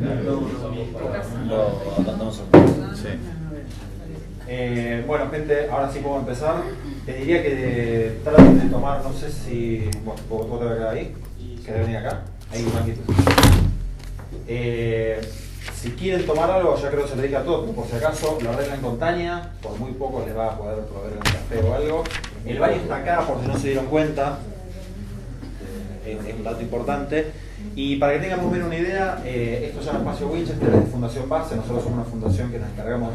Dame un segundo. Sí. Bueno, gente, ahora sí puedo empezar. Te diría que traten de tomar, no sé si vos te vas a quedar ahí, querés venir acá, ahí Marquitos. Si quieren tomar algo, ya creo que se lo dije a todos, pero por si acaso lo arreglan con Tania, por muy poco les va a poder proveer un café o algo. El baño está acá, por si no se dieron cuenta, es un dato importante. Y para que tengan más o menos una idea, esto se llama Espacio Winchester, es de Fundación Base. Nosotros somos una fundación que nos encargamos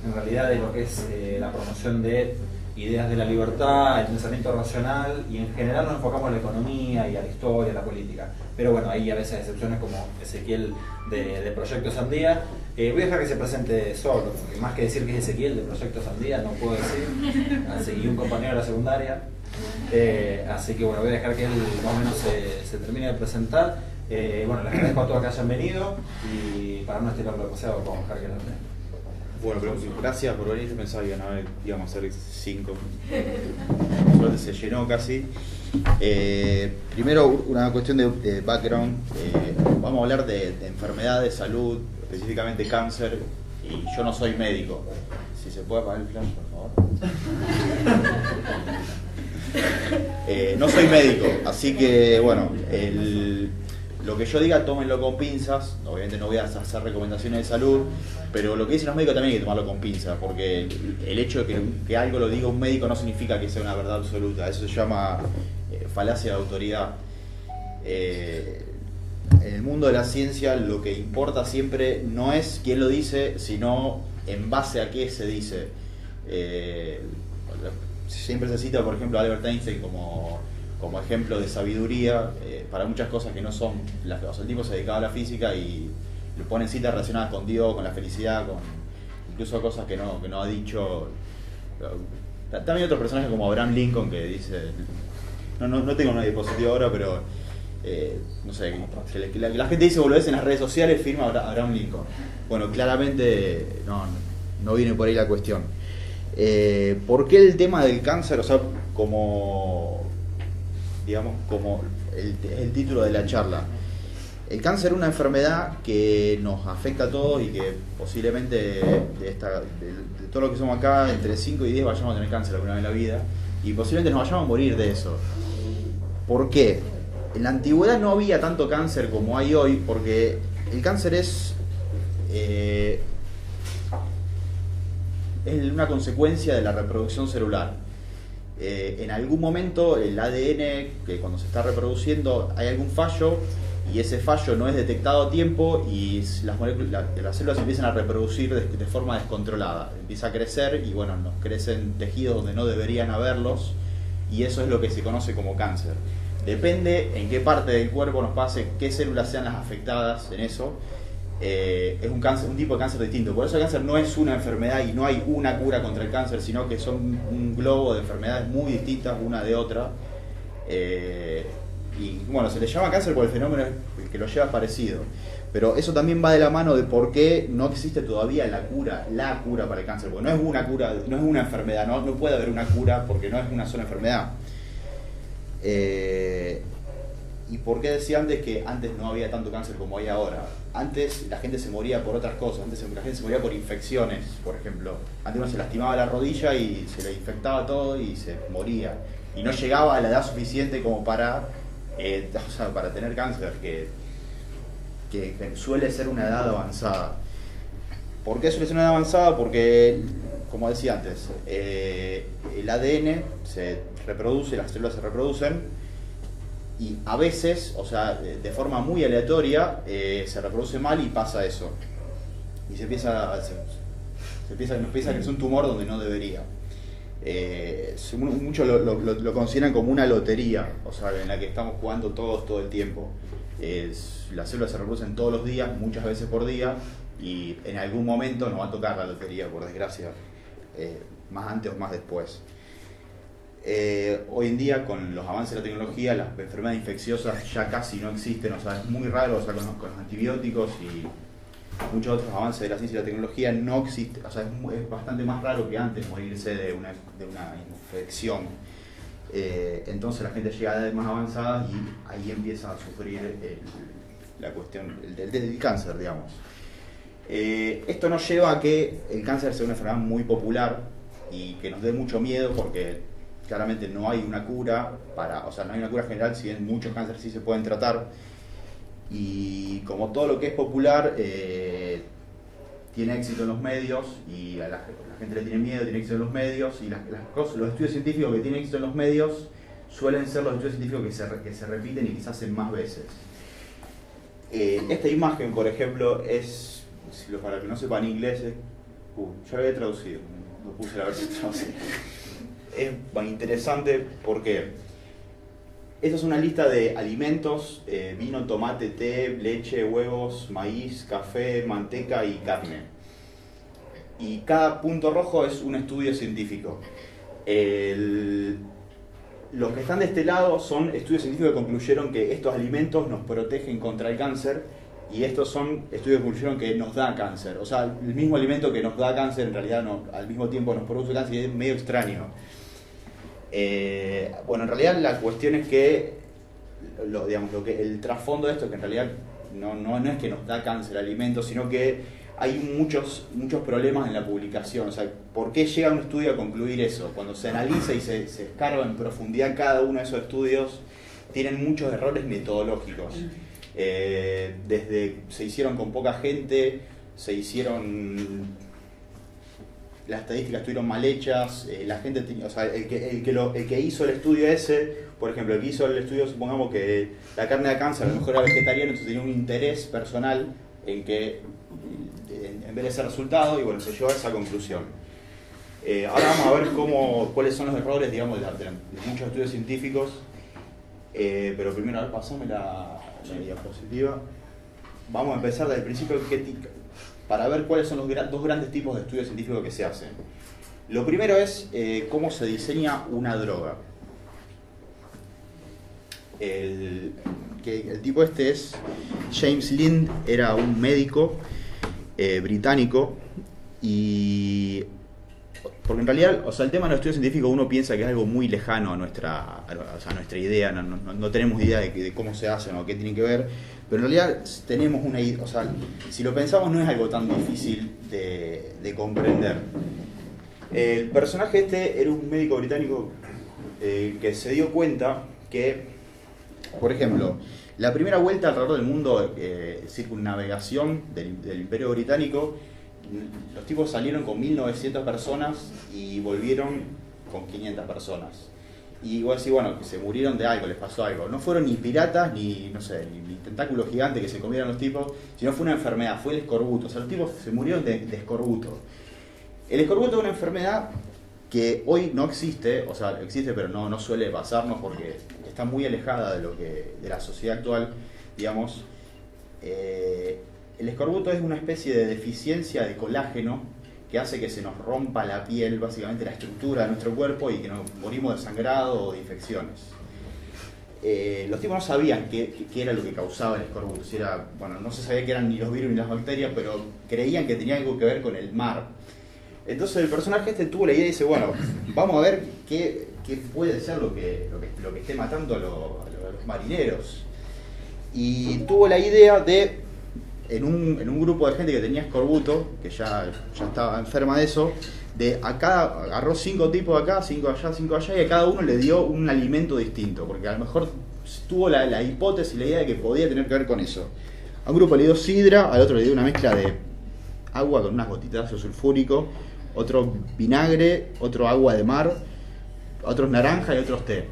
en realidad de lo que es la promoción de ideas de la libertad, el pensamiento racional, y en general nos enfocamos en la economía y a la historia, a la política. Pero bueno, hay a veces excepciones como Ezequiel de Proyecto Sandía. Voy a dejar que se presente solo, porque más que decir que es Ezequiel de Proyecto Sandía, no puedo decir. Así, y un compañero de la secundaria. Así que bueno, voy a dejar que él más o menos se termine de presentar. Bueno, les agradezco a todos que hayan venido y para no estirarlo demasiado, vamos a dejar que lo vean. Bueno, pero gracias por venir. Yo pensaba que íbamos a hacer 5. Suerte se llenó casi. Primero, una cuestión de background. Vamos a hablar de enfermedades, salud, específicamente cáncer. Y yo no soy médico. Si se puede apagar el flash, por favor. No soy médico, así que bueno, lo que yo diga tómenlo con pinzas. Obviamente no voy a hacer recomendaciones de salud, pero lo que dicen los médicos también hay que tomarlo con pinzas, porque el hecho de que algo lo diga un médico no significa que sea una verdad absoluta. Eso se llama falacia de autoridad. En el mundo de la ciencia lo que importa siempre no es quién lo dice, sino en base a qué se dice. Siempre se cita, por ejemplo, a Albert Einstein como ejemplo de sabiduría para muchas cosas que no son el tipo se dedicaba a la física y le ponen citas relacionadas con Dios, con la felicidad, con incluso cosas que no ha dicho. También otros personajes como Abraham Lincoln, que dice, no tengo una diapositiva ahora, pero no sé, que la gente dice volvés en las redes sociales, firma Abraham Lincoln. Bueno, claramente no viene por ahí la cuestión. ¿Por qué el tema del cáncer? O sea, como el título de la charla. El cáncer es una enfermedad que nos afecta a todos y que posiblemente de todo lo que somos acá, entre 5 y 10 vayamos a tener cáncer alguna vez en la vida y posiblemente nos vayamos a morir de eso. ¿Por qué? En la antigüedad no había tanto cáncer como hay hoy, porque el cáncer es una consecuencia de la reproducción celular. En algún momento el ADN, que cuando se está reproduciendo hay algún fallo y ese fallo no es detectado a tiempo y las células empiezan a reproducir de forma descontrolada. Empieza a crecer y bueno, nos crecen tejidos donde no deberían haberlos y eso es lo que se conoce como cáncer. Depende en qué parte del cuerpo nos pase, qué células sean las afectadas en eso. Es un tipo de cáncer distinto. Por eso el cáncer no es una enfermedad y no hay una cura contra el cáncer, sino que son un globo de enfermedades muy distintas una de otra. Y bueno, se le llama cáncer por el fenómeno que lo lleva parecido. Pero eso también va de la mano de por qué no existe todavía la cura para el cáncer. Porque no es una cura, no es una enfermedad, no puede haber una cura porque no es una sola enfermedad. ¿Y por qué decía antes que antes no había tanto cáncer como hay ahora? Antes la gente se moría por otras cosas, antes la gente se moría por infecciones, por ejemplo. Antes uno se lastimaba la rodilla y se le infectaba todo y se moría. Y no llegaba a la edad suficiente como para tener cáncer, que suele ser una edad avanzada. ¿Por qué suele ser una edad avanzada? Porque, como decía antes, el ADN se reproduce, las células se reproducen, y a veces, o sea, de forma muy aleatoria, se reproduce mal y pasa eso. Y empieza a crecer un tumor donde no debería. Muchos lo consideran como una lotería, o sea, en la que estamos jugando todos todo el tiempo. Las células se reproducen todos los días, muchas veces por día, y en algún momento nos va a tocar la lotería, por desgracia, más antes o más después. Hoy en día, con los avances de la tecnología, las enfermedades infecciosas ya casi no existen, o sea, es muy raro, o sea, con los antibióticos y muchos otros avances de la ciencia y la tecnología no existe, o sea, es bastante más raro que antes morirse de una infección. Entonces la gente llega a edades más avanzadas y ahí empieza a sufrir la la cuestión del cáncer, digamos. Esto nos lleva a que el cáncer sea una enfermedad muy popular y que nos dé mucho miedo porque claramente no hay una cura no hay una cura general, si bien muchos cánceres sí se pueden tratar. Y como todo lo que es popular tiene éxito en los medios y a la gente le tiene miedo, tiene éxito en los medios y los estudios científicos que tienen éxito en los medios suelen ser los estudios científicos que se repiten y que se hacen más veces. Esta imagen, por ejemplo, es, para que no sepan inglés, yo lo había traducido, no puse la versión traducida. Es interesante porque esta es una lista de alimentos: vino, tomate, té, leche, huevos, maíz, café, manteca y carne. Y cada punto rojo es un estudio científico. Los que están de este lado son estudios científicos que concluyeron que estos alimentos nos protegen contra el cáncer, y estos son estudios que concluyeron que nos da cáncer. O sea, el mismo alimento que nos da cáncer en realidad al mismo tiempo nos produce cáncer, y es medio extraño. Bueno, en realidad la cuestión es que, el trasfondo de esto es que en realidad no es que nos da cáncer el alimento, sino que hay muchos problemas en la publicación. O sea, ¿por qué llega un estudio a concluir eso? Cuando se analiza y se escarba en profundidad cada uno de esos estudios, tienen muchos errores metodológicos. Desde se hicieron con poca gente, las estadísticas estuvieron mal hechas, la gente el que hizo el estudio ese, por ejemplo, el que hizo el estudio, supongamos que la carne da cáncer, a lo mejor era vegetariano, entonces tenía un interés personal en ver ese resultado, y bueno, se llegó a esa conclusión. Ahora vamos a ver cuáles son los errores, digamos, de muchos estudios científicos, pero primero, a ver, pasame la diapositiva. Vamos a empezar desde el principio para ver cuáles son los dos grandes tipos de estudios científicos que se hacen. Lo primero es cómo se diseña una droga. El tipo este es James Lind, era un médico británico, y porque en realidad, el tema de los estudios científicos uno piensa que es algo muy lejano a nuestra idea, no tenemos idea de cómo se hacen o qué tienen que ver, pero en realidad tenemos una idea, si lo pensamos no es algo tan difícil de comprender. El personaje este era un médico británico que se dio cuenta que, por ejemplo, la primera vuelta alrededor del mundo, circunnavegación del Imperio Británico, los tipos salieron con 1900 personas y volvieron con 500 personas. Y igual sí, bueno, que se murieron de algo, les pasó algo. No fueron ni piratas, ni tentáculos gigantes que se comieron los tipos, sino fue una enfermedad, fue el escorbuto. O sea, los tipos se murieron de escorbuto. El escorbuto es una enfermedad que hoy no existe, existe pero no suele pasarnos porque está muy alejada de la sociedad actual, digamos. El escorbuto es una especie de deficiencia de colágeno que hace que se nos rompa la piel, básicamente la estructura de nuestro cuerpo, y que nos morimos de sangrado o de infecciones. Los tipos no sabían qué era lo que causaba el escorbuto. No se sabía que eran ni los virus ni las bacterias, pero creían que tenía algo que ver con el mar. Entonces el personaje tuvo la idea y dice, bueno, vamos a ver qué puede ser lo que esté matando a los marineros. Y tuvo la idea de, en un grupo de gente que tenía escorbuto, que ya estaba enferma de eso, agarró 5 tipos acá, 5 allá, 5 allá, y a cada uno le dio un alimento distinto, porque a lo mejor tuvo la hipótesis, la idea de que podía tener que ver con eso. A un grupo le dio sidra, al otro le dio una mezcla de agua con unas gotitas de ácido sulfúrico, otro vinagre, otro agua de mar, otros naranja y otros té.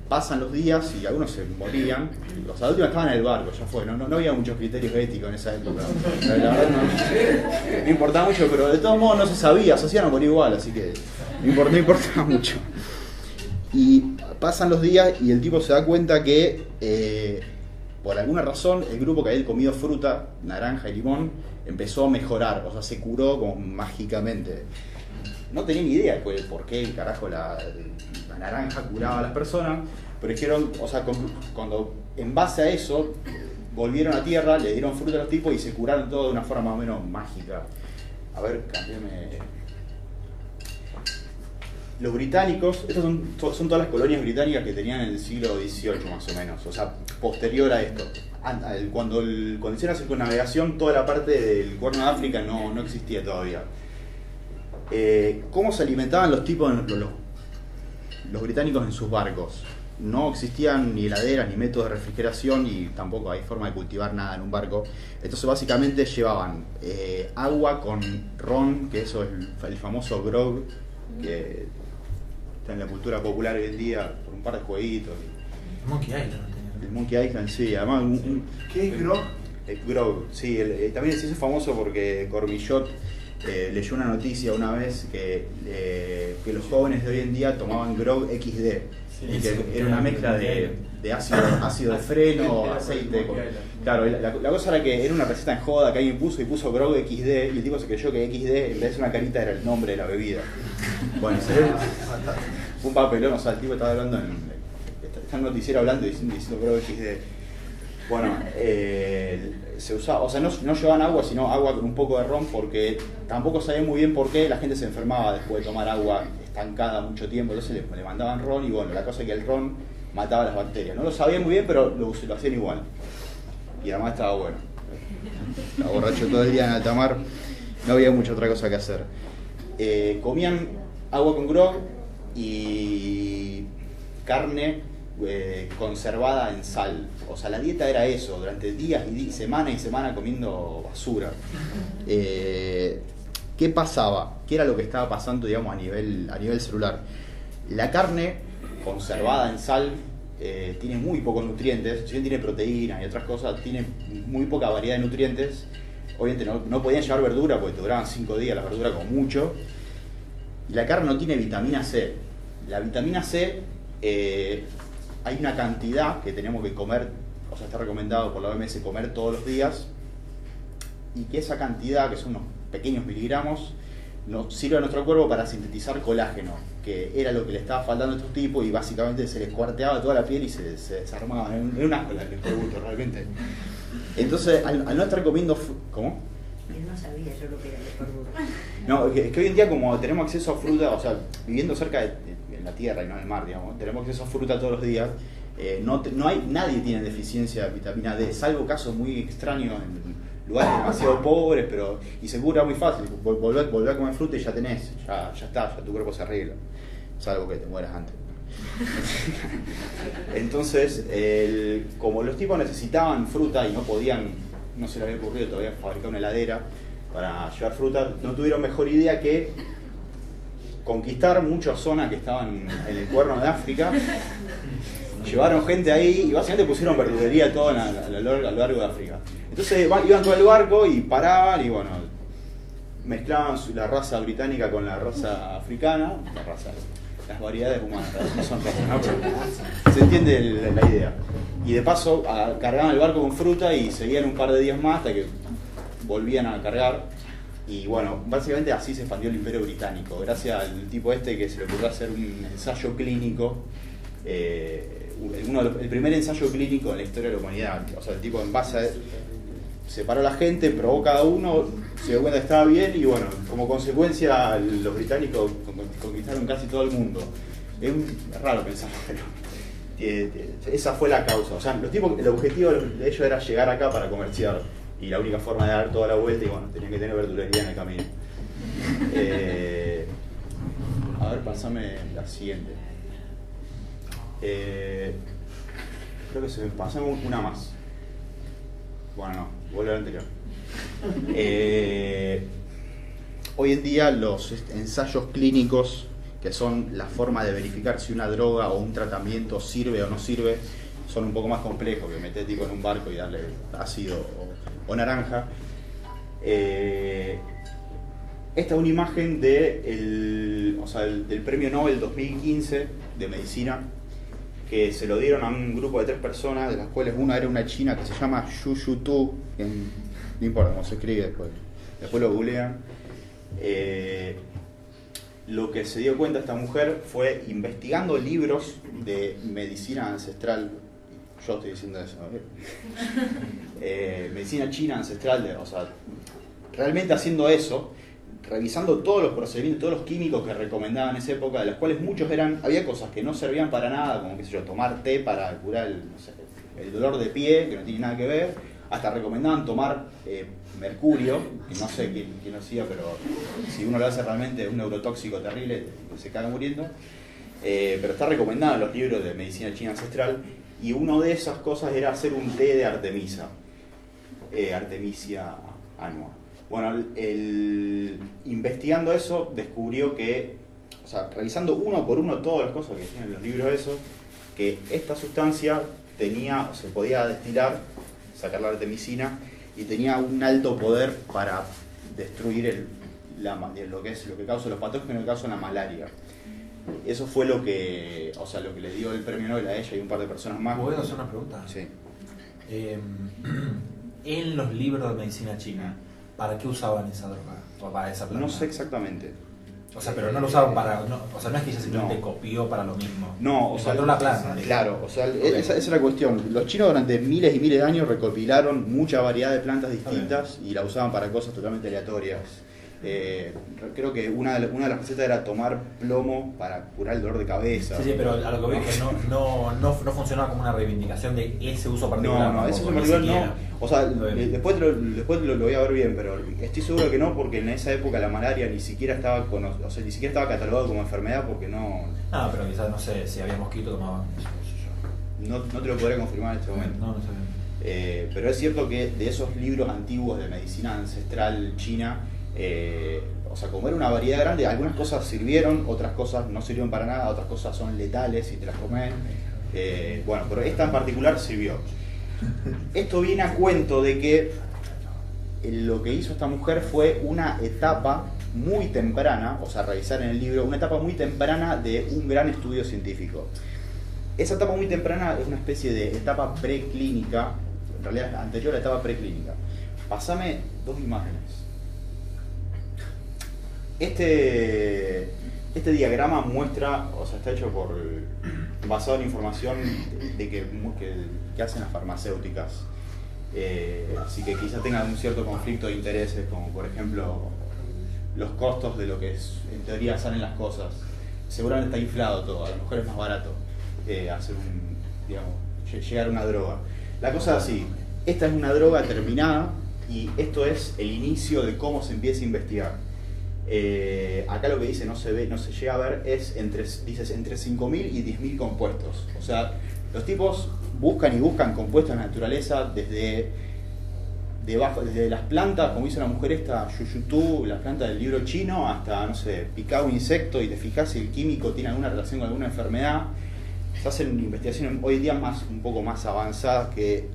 Pasan los días y algunos se morían. Los adultos estaban en el barco, ya fue. No había muchos criterios éticos en esa época. La verdad no importaba mucho, pero de todos modos no se sabía, se hacían a morir igual, así que no importaba mucho. Y pasan los días y el tipo se da cuenta que por alguna razón el grupo que había comido fruta, naranja y limón, empezó a mejorar, se curó como mágicamente. No tenía ni idea de por qué carajo la naranja curaba a las personas, pero dijeron, cuando en base a eso volvieron a tierra, le dieron fruta a los tipos y se curaron todo de una forma más o menos mágica. A ver, cambiame. los británicos, estas son todas las colonias británicas que tenían en el siglo XVIII más o menos, o sea, posterior a esto. Cuando hicieron la circunnavegación, toda la parte del Cuerno de África no existía todavía. ¿Cómo se alimentaban los tipos, los británicos en sus barcos? No existían ni heladeras ni métodos de refrigeración y tampoco hay forma de cultivar nada en un barco. Entonces básicamente llevaban agua con ron, que eso es el famoso grog, que está en la cultura popular hoy en día por un par de jueguitos. Monkey Island. El Monkey Island, sí, además... ¿Qué es grog? El grog, sí, también se hizo famoso porque Cormillot leyó una noticia una vez que los jóvenes de hoy en día tomaban grog XD. Y que era una mezcla de ácido de freno, aceite. Claro, la cosa era que era una receta en joda que alguien puso y puso grog XD y el tipo se creyó que XD en vez de ser una carita era el nombre de la bebida. Bueno, fue un papelón, o sea, el tipo estaba hablando está en noticiero hablando y diciendo grog XD. Bueno, se usaba, o sea, no llevaban agua, sino agua con un poco de ron porque tampoco sabían muy bien por qué la gente se enfermaba después de tomar agua estancada mucho tiempo, entonces le mandaban ron y bueno, la cosa es que el ron mataba las bacterias. No lo sabían muy bien, pero lo hacían igual. Y además estaba bueno. Estaba borracho todo el día en alta mar, no había mucha otra cosa que hacer. Comían agua con grog y carne conservada en sal. O sea, la dieta era eso, durante días y semana y semana comiendo basura. ¿Qué pasaba? ¿Qué era lo que estaba pasando, digamos, a nivel celular? La carne conservada en sal tiene muy pocos nutrientes, si bien tiene proteínas y otras cosas, tiene muy poca variedad de nutrientes. Obviamente no podían llevar verdura porque te duraban 5 días la verdura como mucho. Y la carne no tiene vitamina C. La vitamina C, hay una cantidad que tenemos que comer, o sea, está recomendado por la OMS comer todos los días, y que esa cantidad, que son unos pequeños miligramos, nos sirve a nuestro cuerpo para sintetizar colágeno, que era lo que le estaba faltando a estos tipos y básicamente se les cuarteaba toda la piel y se desarmaba. Era un asco el producto realmente. Entonces, al no estar comiendo... ¿Cómo? Él no sabía yo lo que era el escorbuto. No, es que hoy en día como tenemos acceso a fruta, o sea, viviendo cerca de la tierra y no en el mar, digamos, tenemos acceso a fruta todos los días, nadie tiene deficiencia de vitamina D, salvo casos muy extraños en lugares demasiado pobres, y se cura muy fácil. Volver a comer fruta y ya tenés, ya está, ya tu cuerpo se arregla, salvo que te mueras antes. Entonces, como los tipos necesitaban fruta y no se les había ocurrido todavía fabricar una heladera para llevar fruta, no tuvieron mejor idea que conquistar muchas zonas que estaban en el Cuerno de África. Llevaron gente ahí y básicamente pusieron verdulería todo a lo largo de África. Entonces iban con el barco y paraban y bueno, mezclaban la raza británica con la raza africana, las variedades humanas, no son razas, ¿no? Pero se entiende la idea. Y de paso cargaban el barco con fruta y seguían un par de días más hasta que volvían a cargar. Y bueno, básicamente así se expandió el Imperio Británico, gracias al tipo que se le ocurrió hacer un ensayo clínico, el primer ensayo clínico en la historia de la humanidad. O sea, el tipo en base a separó a la gente, probó cada uno, se dio cuenta que estaba bien y bueno, como consecuencia los británicos conquistaron casi todo el mundo. Es raro pensarlo, pero esa fue la causa. O sea, el objetivo de ellos era llegar acá para comerciar y la única forma de dar toda la vuelta y bueno, tenían que tener verdulería en el camino. A ver, pasame la siguiente. Creo que se me pasó una más. Bueno, no, vuelvo a la anterior. Hoy en día los ensayos clínicos, que son la forma de verificar si una droga o un tratamiento sirve o no sirve, son un poco más complejos que meter tipo en un barco y darle ácido o naranja. Esta es una imagen del premio Nobel 2015 de medicina, que se lo dieron a un grupo de 3 personas, de las cuales una era una china que se llama Xu Shutu, no importa cómo se escribe después lo googlean. Lo que se dio cuenta esta mujer fue investigando libros de medicina ancestral, yo estoy diciendo eso, medicina china ancestral, realmente haciendo eso, revisando todos los procedimientos, todos los químicos que recomendaban en esa época, de los cuales muchos había cosas que no servían para nada, como qué sé yo, tomar té para curar el dolor de pie, que no tiene nada que ver, hasta recomendaban tomar mercurio, que no sé quién lo hacía, pero si uno lo hace realmente es un neurotóxico terrible, se caga muriendo, pero está recomendado en los libros de medicina china ancestral, y una de esas cosas era hacer un té de Artemisia annua. Bueno, investigando eso, descubrió que, o sea, revisando uno por uno todas las cosas que tienen los libros esos, que esta sustancia tenía, o se podía destilar, sacar la artemisina, y tenía un alto poder para destruir lo que causa los patógenos, que causa la malaria. Eso fue lo que le dio el premio Nobel a ella y un par de personas más. ¿Puedo hacer una pregunta? Sí. En los libros de medicina china, ¿para qué usaban esa droga? ¿O para esa planta? No sé exactamente. O sea, pero no lo usaban para... No, o sea, no es que ella simplemente copió para lo mismo. No, o sea... Encontró la planta. Claro, o sea, esa es la cuestión. Los chinos durante miles y miles de años recopilaron mucha variedad de plantas distintas y la usaban para cosas totalmente aleatorias. Creo que una de las recetas era tomar plomo para curar el dolor de cabeza. Sí, pero a lo que veo es que no funcionaba como una reivindicación de ese uso particular. No, ese uso particular no. O sea, después lo voy a ver bien, pero estoy seguro que no, porque en esa época la malaria ni siquiera estaba ni siquiera estaba catalogado como enfermedad, porque no... Ah, pero quizás, no sé, si había mosquito tomaban eso. No te lo podré confirmar en este momento. No sé bien. Pero es cierto que de esos libros antiguos de medicina ancestral china, o sea, como era una variedad grande, algunas cosas sirvieron, otras cosas no sirvieron para nada, otras cosas son letales si te las comes. Bueno, pero esta en particular sirvió. Esto viene a cuento de que lo que hizo esta mujer fue una etapa muy temprana, o sea, revisar en el libro, una etapa muy temprana de un gran estudio científico. Esa etapa muy temprana es una especie de etapa preclínica, en realidad anterior a la etapa preclínica. Pásame 2 imágenes. Este diagrama muestra, o sea, está hecho basado en información que hacen las farmacéuticas. Así que quizá tengan un cierto conflicto de intereses, como por ejemplo los costos de lo que en teoría salen las cosas. Seguramente está inflado todo, a lo mejor es más barato llegar a una droga. La cosa es así, esta es una droga terminada y esto es el inicio de cómo se empieza a investigar. Acá lo que dice no se llega a ver es entre 5.000 y 10.000 compuestos. O sea, los tipos buscan compuestos en la naturaleza desde las plantas, como dice la mujer esta, Yuyutú, las plantas del libro chino, hasta, no sé, picar un insecto y te fijas si el químico tiene alguna relación con alguna enfermedad. Se hacen investigaciones hoy día un poco más avanzadas que,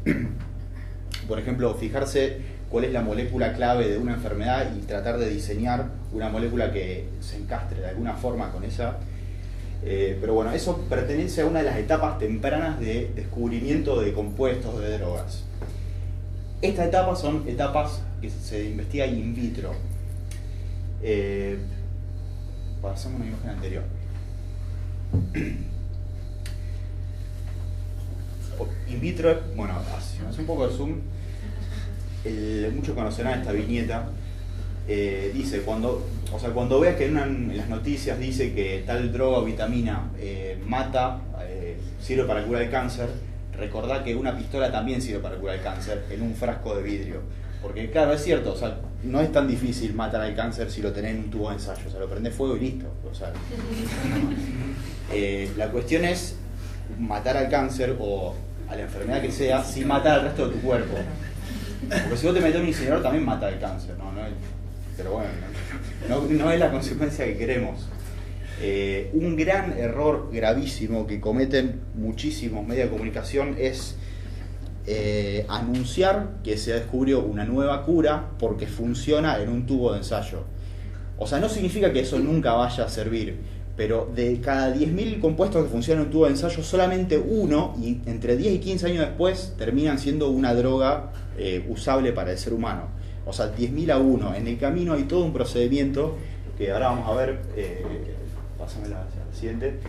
por ejemplo, fijarse cuál es la molécula clave de una enfermedad y tratar de diseñar una molécula que se encastre de alguna forma con esa. Pero bueno, eso pertenece a una de las etapas tempranas de descubrimiento de compuestos, de drogas. Estas etapas son etapas que se investiga in vitro. Pasamos a una imagen anterior. In vitro, bueno, hace un poco de zoom. Muchos conocerán esta viñeta. Dice, cuando veas que en las noticias dice que tal droga o vitamina sirve para curar el cáncer, recordá que una pistola también sirve para curar el cáncer en un frasco de vidrio. Porque claro, es cierto, o sea, no es tan difícil matar al cáncer si lo tenés en un tubo de ensayo, o sea, lo prendés fuego y listo. O sea, la cuestión es matar al cáncer o a la enfermedad que sea sin matar al resto de tu cuerpo. Porque si vos te metés en un incinerador también mata el cáncer, pero bueno, no es la consecuencia que queremos. Un gran error gravísimo que cometen muchísimos medios de comunicación es anunciar que se descubrió una nueva cura porque funciona en un tubo de ensayo. O sea, no significa que eso nunca vaya a servir, pero de cada 10.000 compuestos que funcionan en un tubo de ensayo, solamente uno, y entre 10 y 15 años después, terminan siendo una droga usable para el ser humano. O sea, 10.000 a 1. En el camino hay todo un procedimiento que ahora vamos a ver. Pásame la siguiente.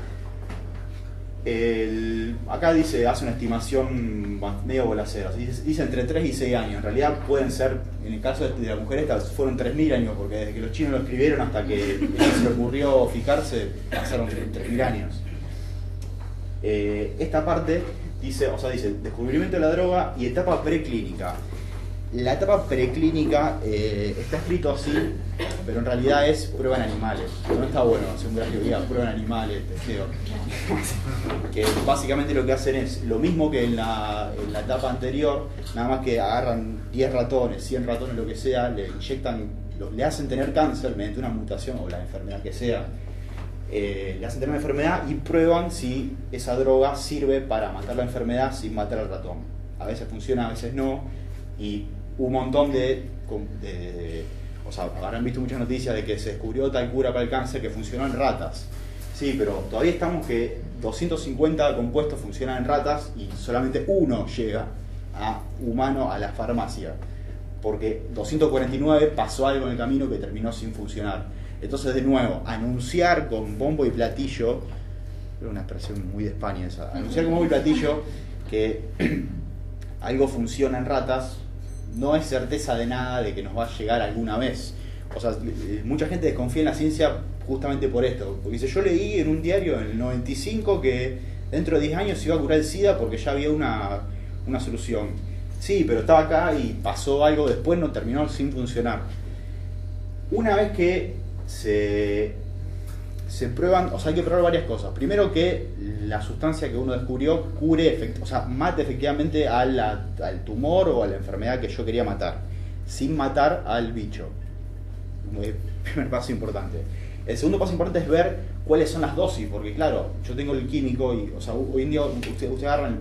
Acá dice, hace una estimación medio bolacera, dice entre 3 y 6 años. En realidad pueden ser, en el caso de la mujer esta, fueron 3.000 años, porque desde que los chinos lo escribieron hasta que se le ocurrió fijarse, pasaron 3.000 años. Esta parte dice descubrimiento de la droga y etapa preclínica. La etapa preclínica está escrito así, pero en realidad es prueba en animales. No está bueno hacer un gráfico que diga prueba en animales, testeo. Que básicamente lo que hacen es lo mismo que en la etapa anterior, nada más que agarran 10 ratones, 100 ratones, lo que sea, le inyectan, le hacen tener cáncer mediante una mutación o la enfermedad que sea. Le hacen tener una enfermedad y prueban si esa droga sirve para matar la enfermedad sin matar al ratón. A veces funciona, a veces no. Y un montón o sea, habrán visto muchas noticias de que se descubrió tal cura para el cáncer que funcionó en ratas. Sí, pero todavía estamos que 250 compuestos funcionan en ratas y solamente uno llega a humano a la farmacia. Porque 249 pasó algo en el camino que terminó sin funcionar. Entonces, de nuevo, anunciar con bombo y platillo, es una expresión muy de España esa, anunciar con bombo y platillo que algo funciona en ratas no es certeza de nada de que nos va a llegar alguna vez. O sea, mucha gente desconfía en la ciencia justamente por esto. Porque dice, yo leí en un diario en el 95 que dentro de 10 años se iba a curar el SIDA porque ya había una solución. Sí, pero estaba acá y pasó algo después, no terminó sin funcionar. Una vez que se prueban, o sea, hay que probar varias cosas. Primero, que la sustancia que uno descubrió cure, o sea, mate efectivamente al tumor o a la enfermedad que yo quería matar, sin matar al bicho. Primer paso importante. El segundo paso importante es ver cuáles son las dosis, porque claro, yo tengo el químico y, o sea, hoy en día usted agarran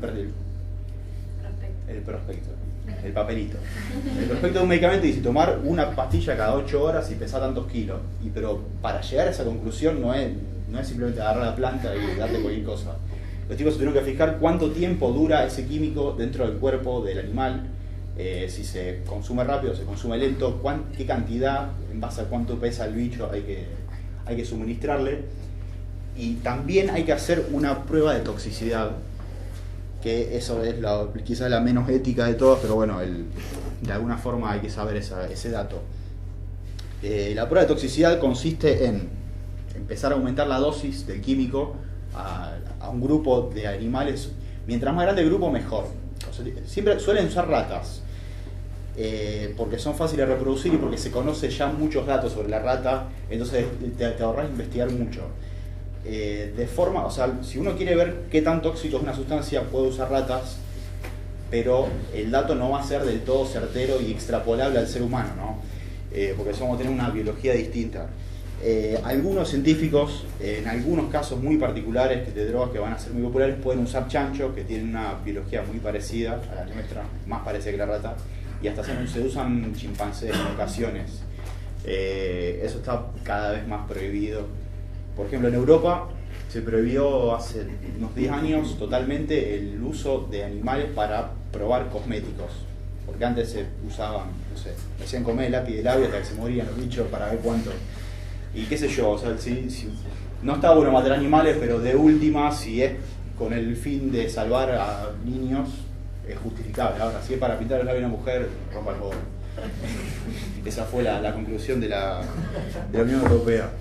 el prospecto, el papelito. El prospecto de un medicamento dice tomar una pastilla cada 8 horas y pesar tantos kilos. Pero para llegar a esa conclusión no es simplemente agarrar la planta y darle cualquier cosa. Los chicos se tuvieron que fijar cuánto tiempo dura ese químico dentro del cuerpo del animal, si se consume rápido, se consume lento, qué cantidad, en base a cuánto pesa el bicho hay que suministrarle. Y también hay que hacer una prueba de toxicidad, que eso es quizás la menos ética de todas, pero bueno, de alguna forma hay que saber ese dato. La prueba de toxicidad consiste en empezar a aumentar la dosis del químico a un grupo de animales. Mientras más grande el grupo, mejor. O sea, siempre suelen usar ratas, porque son fáciles de reproducir y porque se conoce ya muchos datos sobre la rata, entonces te ahorras investigar mucho. De forma, o sea, si uno quiere ver qué tan tóxico es una sustancia, puede usar ratas, pero el dato no va a ser del todo certero y extrapolable al ser humano, ¿no? Porque vamos a tener una biología distinta. Algunos científicos, en algunos casos muy particulares de drogas que van a ser muy populares, pueden usar chanchos que tienen una biología muy parecida a la nuestra, más parecida que la rata, y hasta se usan chimpancés en ocasiones. Eso está cada vez más prohibido. Por ejemplo, en Europa se prohibió hace unos 10 años totalmente el uso de animales para probar cosméticos. Porque antes se usaban, no sé, me hacían comer el lápiz de labio hasta que se morían los bichos para ver cuánto. Y qué sé yo, o sea, no está bueno matar animales, pero de última, si es con el fin de salvar a niños, es justificable. Ahora, si es para pintar el labio a una mujer, rompa el bobo. Esa fue la conclusión de la Unión Europea.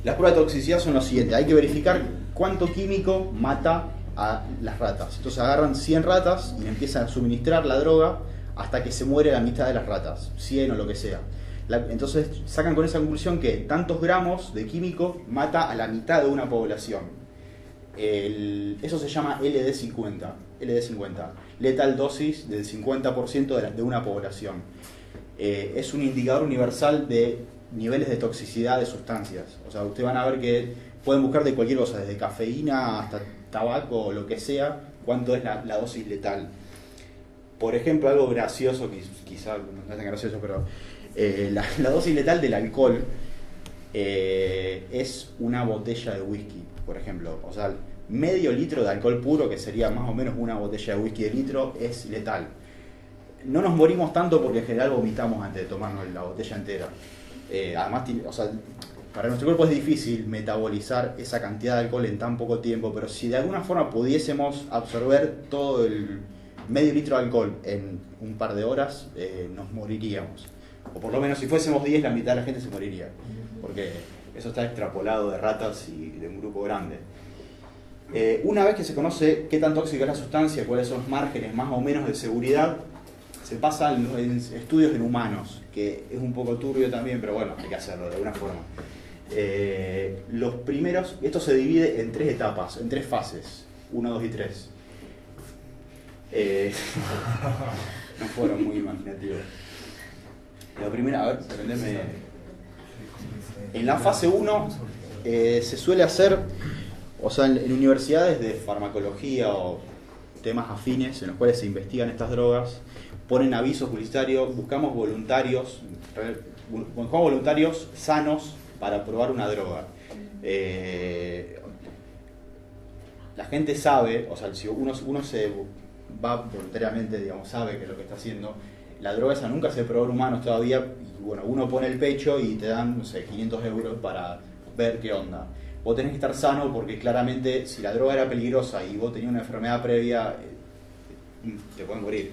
Las pruebas de toxicidad son lo siguiente: hay que verificar cuánto químico mata a las ratas. Entonces agarran 100 ratas y le empiezan a suministrar la droga hasta que se muere la mitad de las ratas, 100 o lo que sea. Entonces sacan con esa conclusión que tantos gramos de químico mata a la mitad de una población. Eso se llama LD50, letal dosis del 50% de una población. Es un indicador universal de niveles de toxicidad de sustancias. O sea, ustedes van a ver que pueden buscar de cualquier cosa, desde cafeína hasta tabaco o lo que sea, cuánto es la dosis letal. Por ejemplo, algo gracioso, quizá no es tan gracioso, pero la dosis letal del alcohol es una botella de whisky, por ejemplo. O sea, medio litro de alcohol puro, que sería más o menos una botella de whisky de litro, es letal. No nos morimos tanto porque en general vomitamos antes de tomarnos la botella entera. Además, o sea, para nuestro cuerpo es difícil metabolizar esa cantidad de alcohol en tan poco tiempo, pero si de alguna forma pudiésemos absorber todo el medio litro de alcohol en un par de horas, nos moriríamos. O por lo menos si fuésemos 10, la mitad de la gente se moriría. Porque eso está extrapolado de ratas y de un grupo grande. Una vez que se conoce qué tan tóxica es la sustancia, cuáles son los márgenes más o menos de seguridad, se pasa en estudios en humanos, que es un poco turbio también, pero bueno, hay que hacerlo de alguna forma. Los primeros, esto se divide en 3 etapas, en 3 fases, 1, 2 y 3. No fueron muy imaginativos. La primera, a ver, prendeme. En la fase 1 se suele hacer, o sea, en universidades de farmacología o temas afines en los cuales se investigan estas drogas, ponen avisos publicitarios, buscamos voluntarios sanos para probar una droga. La gente sabe, o sea, si uno se va voluntariamente, digamos, sabe que es lo que está haciendo. La droga esa nunca se probó en humanos todavía, y bueno, uno pone el pecho y te dan, no sé, 500 euros para ver qué onda. Vos tenés que estar sano porque claramente si la droga era peligrosa y vos tenías una enfermedad previa, te pueden morir.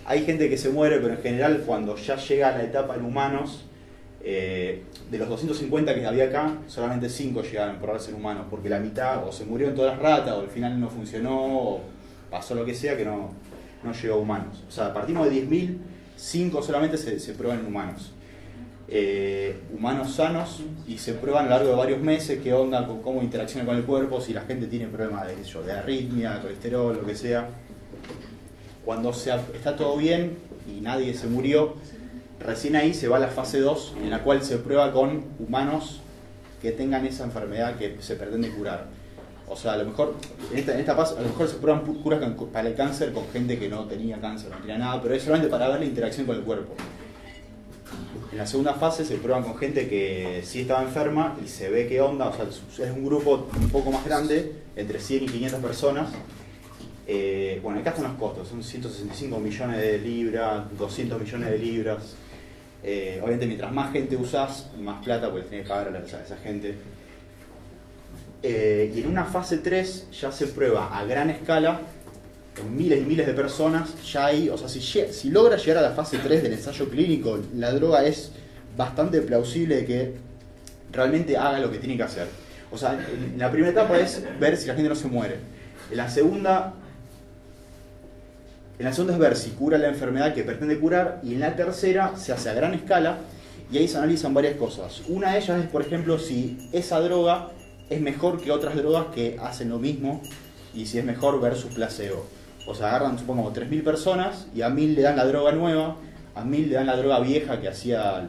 Hay gente que se muere, pero en general cuando ya llega a la etapa en humanos, de los 250 que había acá, solamente 5 llegaron a probarse en humanos, porque la mitad o se murieron todas las ratas, o al final no funcionó, o pasó lo que sea que no llegó a humanos. O sea, partimos de 10.000, 5 solamente se prueban en humanos. Humanos sanos, y se prueban a lo largo de varios meses qué onda, cómo interacciona con el cuerpo, si la gente tiene problemas de arritmia, de colesterol, lo que sea. Cuando está todo bien y nadie se murió, recién ahí se va a la fase 2, en la cual se prueba con humanos que tengan esa enfermedad que se pretende curar. O sea, a lo mejor en esta fase a lo mejor se prueban curas para el cáncer con gente que no tenía cáncer, no tenía nada, pero es solamente para ver la interacción con el cuerpo. En la segunda fase se prueban con gente que sí estaba enferma y se ve qué onda, o sea, es un grupo un poco más grande, entre 100 y 500 personas. Bueno, acá están los costos, son 165 millones de libras, 200 millones de libras. Obviamente mientras más gente usás, más plata porque tenés que pagar a esa gente. Y en una fase 3 ya se prueba a gran escala, en miles y miles de personas, ya hay, o sea, si logra llegar a la fase 3 del ensayo clínico, la droga es bastante plausible que realmente haga lo que tiene que hacer. O sea, en la primera etapa es ver si la gente no se muere. En la segunda es ver si cura la enfermedad que pretende curar, y en la tercera se hace a gran escala y ahí se analizan varias cosas. Una de ellas es, por ejemplo, si esa droga es mejor que otras drogas que hacen lo mismo y si es mejor versus placebo. O sea, agarran, supongamos, 3.000 personas y a 1.000 le dan la droga nueva, a 1.000 le dan la droga vieja que hacía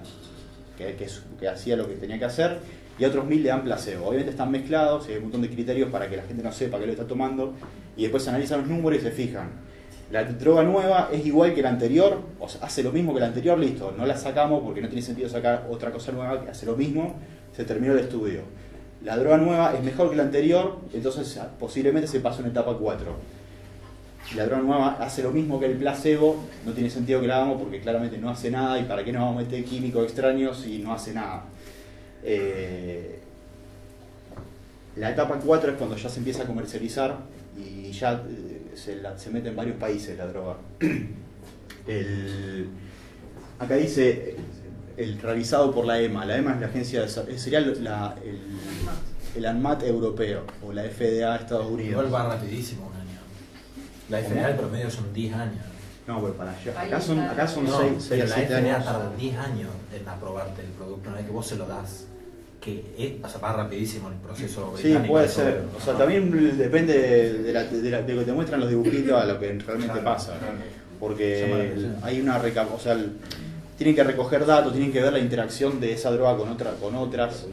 lo que tenía que hacer, y a otros 1.000 le dan placebo. Obviamente están mezclados y hay un montón de criterios para que la gente no sepa qué lo está tomando, y después se analizan los números y se fijan. La droga nueva es igual que la anterior, o sea, hace lo mismo que la anterior, listo, no la sacamos porque no tiene sentido sacar otra cosa nueva que hace lo mismo, se terminó el estudio. La droga nueva es mejor que la anterior, entonces posiblemente se pasa a una etapa 4. Si la droga nueva hace lo mismo que el placebo, no tiene sentido que la hagamos porque claramente no hace nada, y para qué nos vamos a meter químicos extraños si no hace nada. La etapa 4 es cuando ya se empieza a comercializar y ya se mete en varios países la droga. Acá dice el realizado por la EMA. La EMA es la agencia sería el ANMAT europeo o la FDA de Estados Unidos. Igual va rapidísimo un año. La FDA el promedio son 10 años. No, pero para allá. Acá son No, 6 a 7 la FDA años. tarda 10 años en aprobarte el producto, una vez que vos se lo das. O sea, va rapidísimo el proceso británico. Sí, puede ser. O sea, también depende de lo que te muestran los dibujitos a lo que realmente pasa. Porque hay una o sea, tienen que recoger datos, tienen que ver la interacción de esa droga con otras.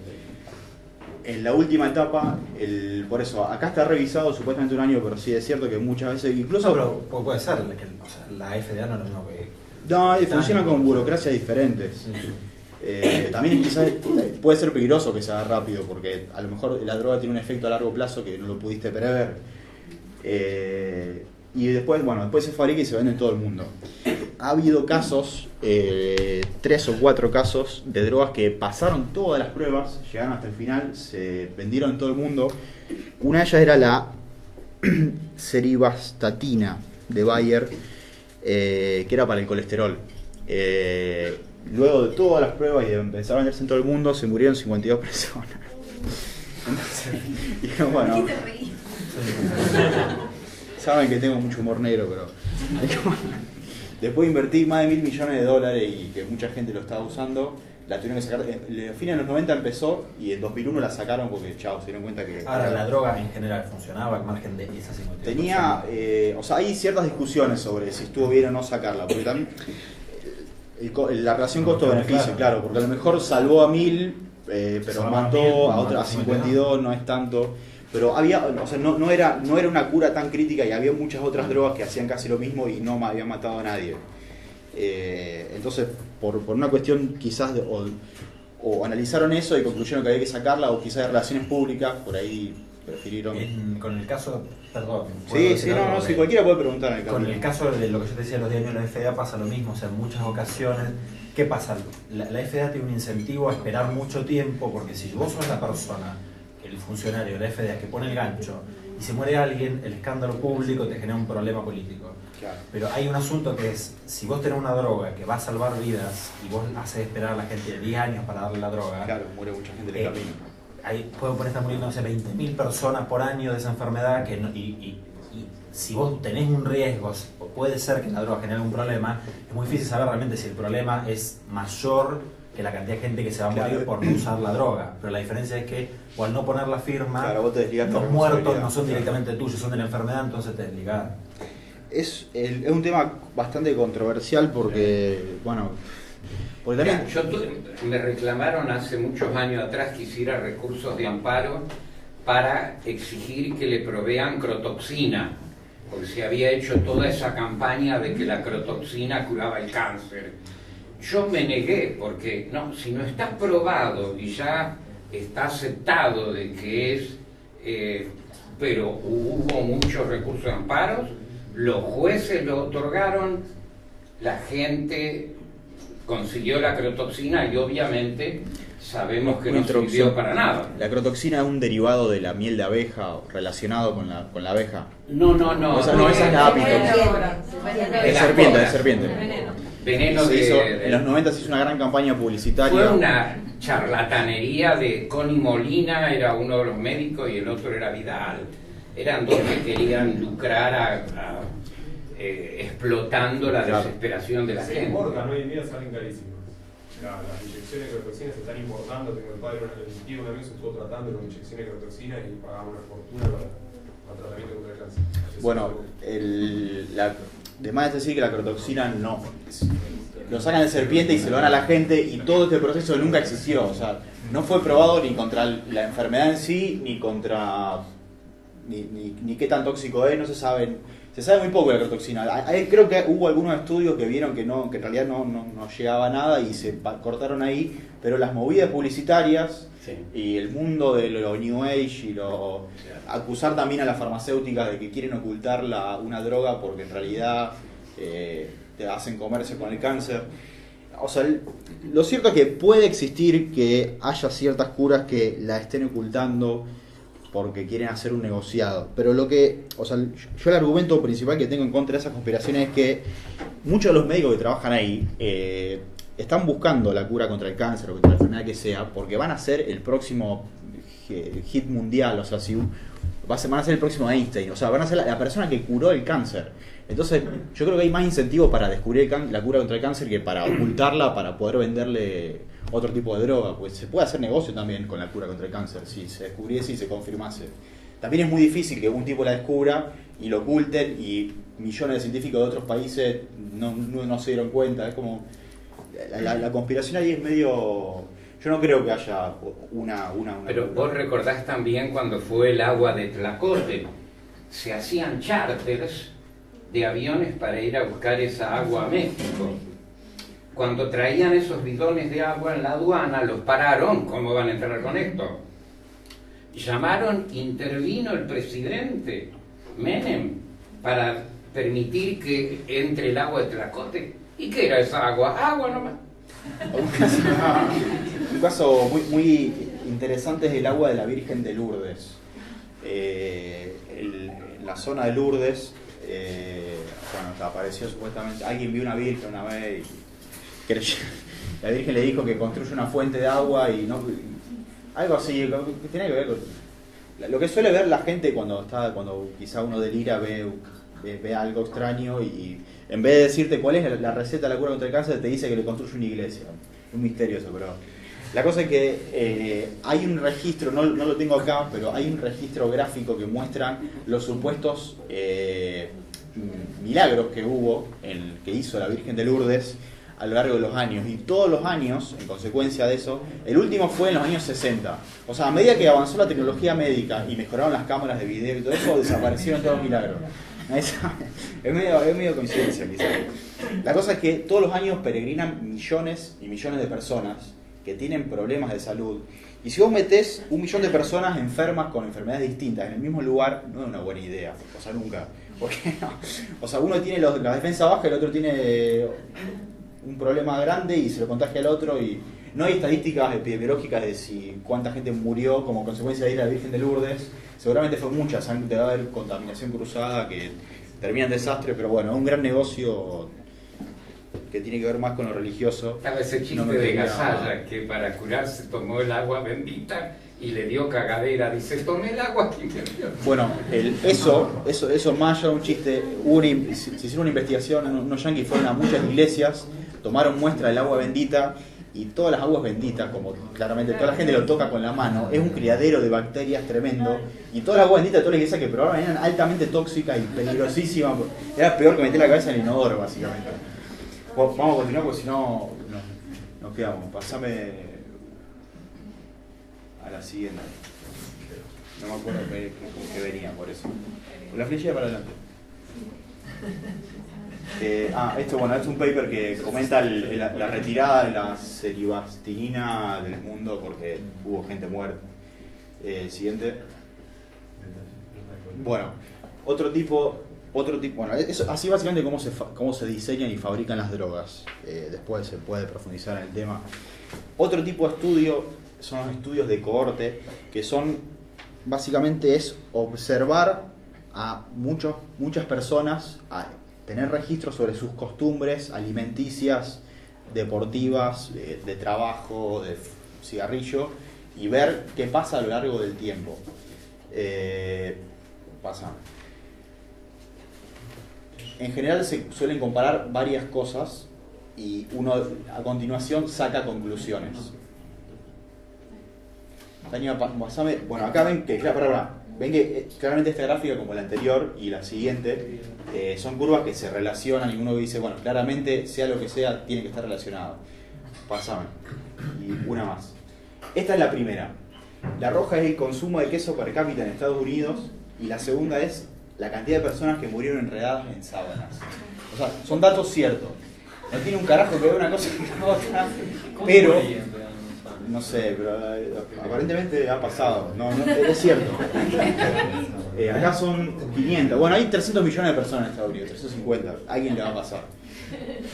En la última etapa, por eso, acá está revisado supuestamente un año, pero sí es cierto que muchas veces, incluso... No, pero puede ser, o sea, la FDA no es lo mismo que... No, funciona con burocracias diferentes. También quizás puede ser peligroso que se haga rápido, porque a lo mejor la droga tiene un efecto a largo plazo que no lo pudiste prever. Y después se fabrica y se vende en todo el mundo. ha habido casos, 3 o 4 casos de drogas que pasaron todas las pruebas, llegaron hasta el final, se vendieron en todo el mundo. Una de ellas era la serivastatina de Bayer, que era para el colesterol. Luego de todas las pruebas y de empezar a venderse en todo el mundo, se murieron 52 personas. Entonces, dijeron, bueno, saben que tengo mucho humor negro, pero después de invertir más de $1.000 millones y que mucha gente lo estaba usando, la tuvieron que sacar. A fines de los 90 empezó y en 2001 la sacaron porque, chao, se dieron cuenta que... Ahora, la droga en general funcionaba al margen de esas 52 tenía, o sea, hay ciertas discusiones sobre si estuvo bien o no sacarla, porque también la relación costo-beneficio, claro, porque a lo mejor salvó a 1.000, pero mató a otras 52, no es tanto. Pero había, o sea, no era una cura tan crítica y había muchas otras drogas que hacían casi lo mismo y no habían matado a nadie. Entonces, por una cuestión quizás de, o analizaron eso y concluyeron que había que sacarla, o quizás de relaciones públicas, por ahí prefirieron... Con el caso, perdón. Sí, no, si cualquiera puede preguntar en el Con el caso de lo que yo te decía de los 10 años de la FDA pasa lo mismo, o sea, en muchas ocasiones, ¿qué pasa? La FDA tiene un incentivo a esperar mucho tiempo, porque si vos sos la persona, el funcionario de la FDA que pone el gancho, y se muere alguien, el escándalo público te genera un problema político. Claro. Pero hay un asunto que es, si vos tenés una droga que va a salvar vidas y vos haces esperar a la gente 10 años para darle la droga, Claro, muere mucha gente en el camino. Ahí puede poner estar muriendo 20.000 personas por año de esa enfermedad que no, y si vos tenés un riesgo, puede ser que la droga genere un problema, es muy difícil saber realmente si el problema es mayor que la cantidad de gente que se va a morir por no usar la droga. Pero la diferencia es que o al no poner la firma, claro, vos te desligás los por muertos responsabilidad. no son directamente tuyos, son de la enfermedad, entonces te desligás. Es un tema bastante controversial porque, bueno, porque también... Me reclamaron hace muchos años atrás que hiciera recursos de amparo para exigir que le provean crotoxina, porque se había hecho toda esa campaña de que la crotoxina curaba el cáncer. Yo me negué porque, no, si no está probado y ya está aceptado de que es, pero hubo muchos recursos de amparos, los jueces lo otorgaron, la gente consiguió la crotoxina y obviamente sabemos que no sirvió para nada. La crotoxina es un derivado de la miel de abeja relacionado con la abeja. No. Esa es la apito. De serpiente. Veneno En los 90 se hizo una gran campaña publicitaria. Fue una charlatanería de Connie Molina, era uno de los médicos y el otro era Vidal. Eran dos que querían lucrar explotando la desesperación de la gente. Se importan, hoy en día salen carísimas. Las inyecciones de crotoxina se están importando. Tengo el padre, el tío una vez estuvo tratando con inyecciones de crotoxina y pagaba una fortuna para tratamiento contra el cáncer. Bueno, de más es decir que la crotoxina no. Lo sacan de serpiente y se lo dan a la gente y todo este proceso nunca existió. O sea, no fue probado ni contra la enfermedad en sí, ni contra... Ni qué tan tóxico es, no se sabe. Se sabe muy poco de la crotoxina. Creo que hubo algunos estudios que vieron que en realidad no llegaba a nada y se cortaron ahí, pero las movidas publicitarias y el mundo de lo New Age y acusar también a las farmacéuticas de que quieren ocultar una droga porque en realidad te hacen comerse con el cáncer. O sea, lo cierto es que puede existir que haya ciertas curas que la estén ocultando porque quieren hacer un negociado. Pero yo el argumento principal que tengo en contra de esas conspiraciones es que muchos de los médicos que trabajan ahí están buscando la cura contra el cáncer o contra la enfermedad que sea, porque van a ser el próximo hit mundial, o sea, van a ser el próximo Einstein, o sea, van a ser la persona que curó el cáncer. Entonces, yo creo que hay más incentivo para descubrir la cura contra el cáncer que para ocultarla, para poder venderle otro tipo de droga, pues se puede hacer negocio también con la cura contra el cáncer, si se descubriese y se confirmase. También es muy difícil que un tipo la descubra y lo oculten y millones de científicos de otros países no se dieron cuenta. Es como la conspiración ahí es medio... Yo no creo que haya una Pero cura. vos recordás también cuando fue el agua de Tlacote, se hacían charters de aviones para ir a buscar esa agua a México. Cuando traían esos bidones de agua en la aduana, los pararon. ¿Cómo van a entrar con esto? Llamaron, intervino el presidente Menem para permitir que entre el agua de Tlacote. ¿Y qué era esa agua? Agua nomás. Un caso muy interesante es el agua de la Virgen de Lourdes. En la zona de Lourdes, bueno, apareció supuestamente, alguien vio una Virgen una vez y la Virgen le dijo que construye una fuente de agua y no, algo así, que tiene que ver con lo que suele ver la gente cuando quizá uno delira, ve algo extraño y en vez de decirte cuál es la receta de la cura contra el cáncer, te dice que le construye una iglesia. Un misterio eso, pero la cosa es que hay un registro, no lo tengo acá, pero hay un registro gráfico que muestra los supuestos milagros que hubo, que hizo la Virgen de Lourdes a lo largo de los años. Y todos los años, en consecuencia de eso, el último fue en los años 60. O sea, a medida que avanzó la tecnología médica y mejoraron las cámaras de video y todo eso, desaparecieron todos los milagros. Es medio coincidencia quizás. La cosa es que todos los años peregrinan millones y millones de personas que tienen problemas de salud. Y si vos metés 1 millón de personas enfermas con enfermedades distintas en el mismo lugar, no es una buena idea. O sea, nunca. ¿Por qué no? O sea, uno tiene la defensa baja, el otro tiene un problema grande y se lo contagia al otro. Y no hay estadísticas epidemiológicas de cuánta gente murió como consecuencia de ir a la Virgen de Lourdes. Seguramente fue muchas, debe haber contaminación cruzada que termina en desastre, pero bueno, es un gran negocio que tiene que ver más con lo religioso. Estaba ese chiste de Gasalla, que para curarse tomó el agua bendita y le dio cagadera. Dice, tomé el agua que me dio. Bueno, eso más allá de un chiste, se hicieron una investigación, unos yanquis fueron a muchas iglesias, tomaron muestra del agua bendita, y todas las aguas benditas, como claramente toda la gente lo toca con la mano, es un criadero de bacterias tremendo, y todas las aguas benditas de toda la iglesia que probaban eran altamente tóxicas y peligrosísimas, era peor que meter la cabeza en el inodoro, básicamente. Vamos a continuar porque si no nos quedamos. Pasame a la siguiente. No me acuerdo que venía por eso. Con la flechilla para adelante. Esto es un paper que comenta la retirada de la seribastinina del mundo porque hubo gente muerta. Siguiente. Bueno, otro tipo, bueno, así básicamente cómo se diseñan y fabrican las drogas. Después se puede profundizar en el tema. Otro tipo de estudio son los estudios de cohorte, que son básicamente es observar a muchas personas, tener registros sobre sus costumbres alimenticias, deportivas, de trabajo, de cigarrillo, y ver qué pasa a lo largo del tiempo. En general se suelen comparar varias cosas y uno a continuación saca conclusiones. Bueno, acá ven que, ven que claramente esta gráfica, como la anterior y la siguiente, son curvas que se relacionan y uno dice, bueno, claramente, sea lo que sea, tiene que estar relacionado. Pasame. Y una más. Esta es la primera. La roja es el consumo de queso per cápita en Estados Unidos y la segunda es la cantidad de personas que murieron enredadas en sábanas. O sea, son datos ciertos. No tiene un carajo que ver una cosa con la otra, pero... No sé, pero aparentemente ha pasado. No, es cierto. Acá son 500. Bueno, hay 300 millones de personas en Estados Unidos, 350. A alguien le va a pasar.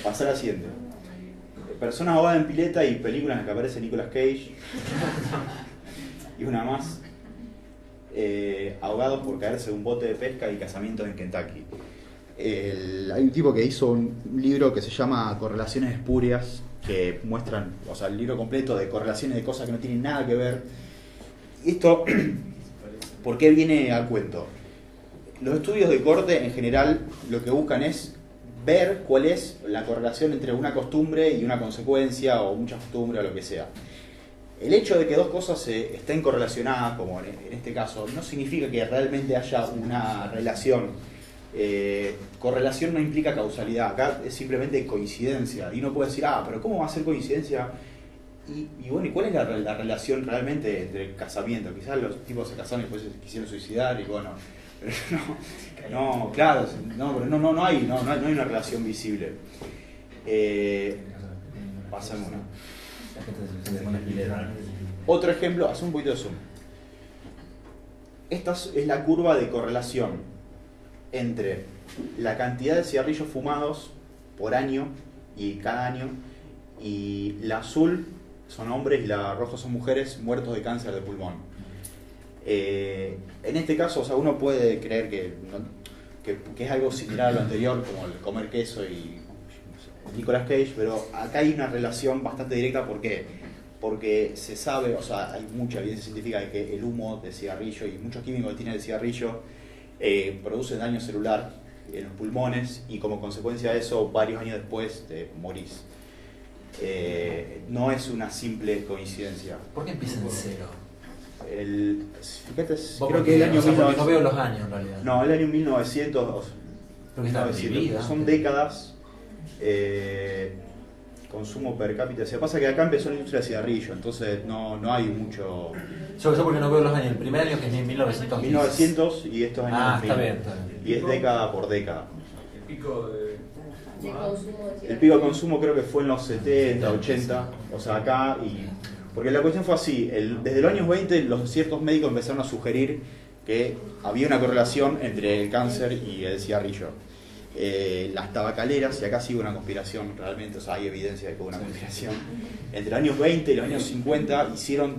Pasar a la siguiente. Personas ahogadas en pileta y películas en las que aparece Nicolas Cage. Y una más. Ahogados por caerse de un bote de pesca y casamientos en Kentucky. Hay un tipo que hizo un libro que se llama Correlaciones espurias, que muestran, o sea, el libro completo de correlaciones de cosas que no tienen nada que ver. Esto, ¿por qué viene al cuento? Los estudios de corte en general lo que buscan es ver cuál es la correlación entre una costumbre y una consecuencia, o mucha costumbre o lo que sea. El hecho de que dos cosas estén correlacionadas, como en este caso, no significa que realmente haya una relación. Correlación no implica causalidad, acá es simplemente coincidencia, y uno puede decir, pero ¿cómo va a ser coincidencia? Y bueno, ¿y cuál es la relación realmente entre el casamiento? Quizás los tipos se casaron y después se quisieron suicidar y bueno, pero no hay una relación visible. Pasamos una. Otro ejemplo, hace un poquito de zoom. Esta es la curva de correlación entre la cantidad de cigarrillos fumados por año y cada año. Y la azul son hombres y la roja son mujeres muertos de cáncer de pulmón. En este caso, o sea, uno puede creer que es algo similar a lo anterior, como el comer queso y Nicolas Cage, pero acá hay una relación bastante directa. ¿Por qué? Porque se sabe, o sea, hay mucha evidencia científica de que el humo del cigarrillo y muchos químicos que tiene el cigarrillo producen daño celular en los pulmones y como consecuencia de eso, varios años después te morís. No es una simple coincidencia. ¿Por qué empieza en cero? Fíjate, Vos creo que el año o sea, porque 1900, no veo los años en realidad. no, el año 1900, Creo que está 1900, dividida. son décadas. Consumo per cápita. Se pasa que acá empezó la industria del cigarrillo, entonces no hay mucho. Yo sé porque no veo los años. El primer año que es 1900. 1900 y estos años. Ah, está 2000. bien, está bien. Y es década por década. El pico de consumo de El pico de consumo creo que fue en los 70, 80, o sea, acá. Porque la cuestión fue así: desde los años 20, ciertos médicos empezaron a sugerir que había una correlación entre el cáncer y el cigarrillo. Las tabacaleras, y acá sigue una conspiración realmente, o sea, hay evidencia de que hubo una conspiración. Entre los años 20 y los años 50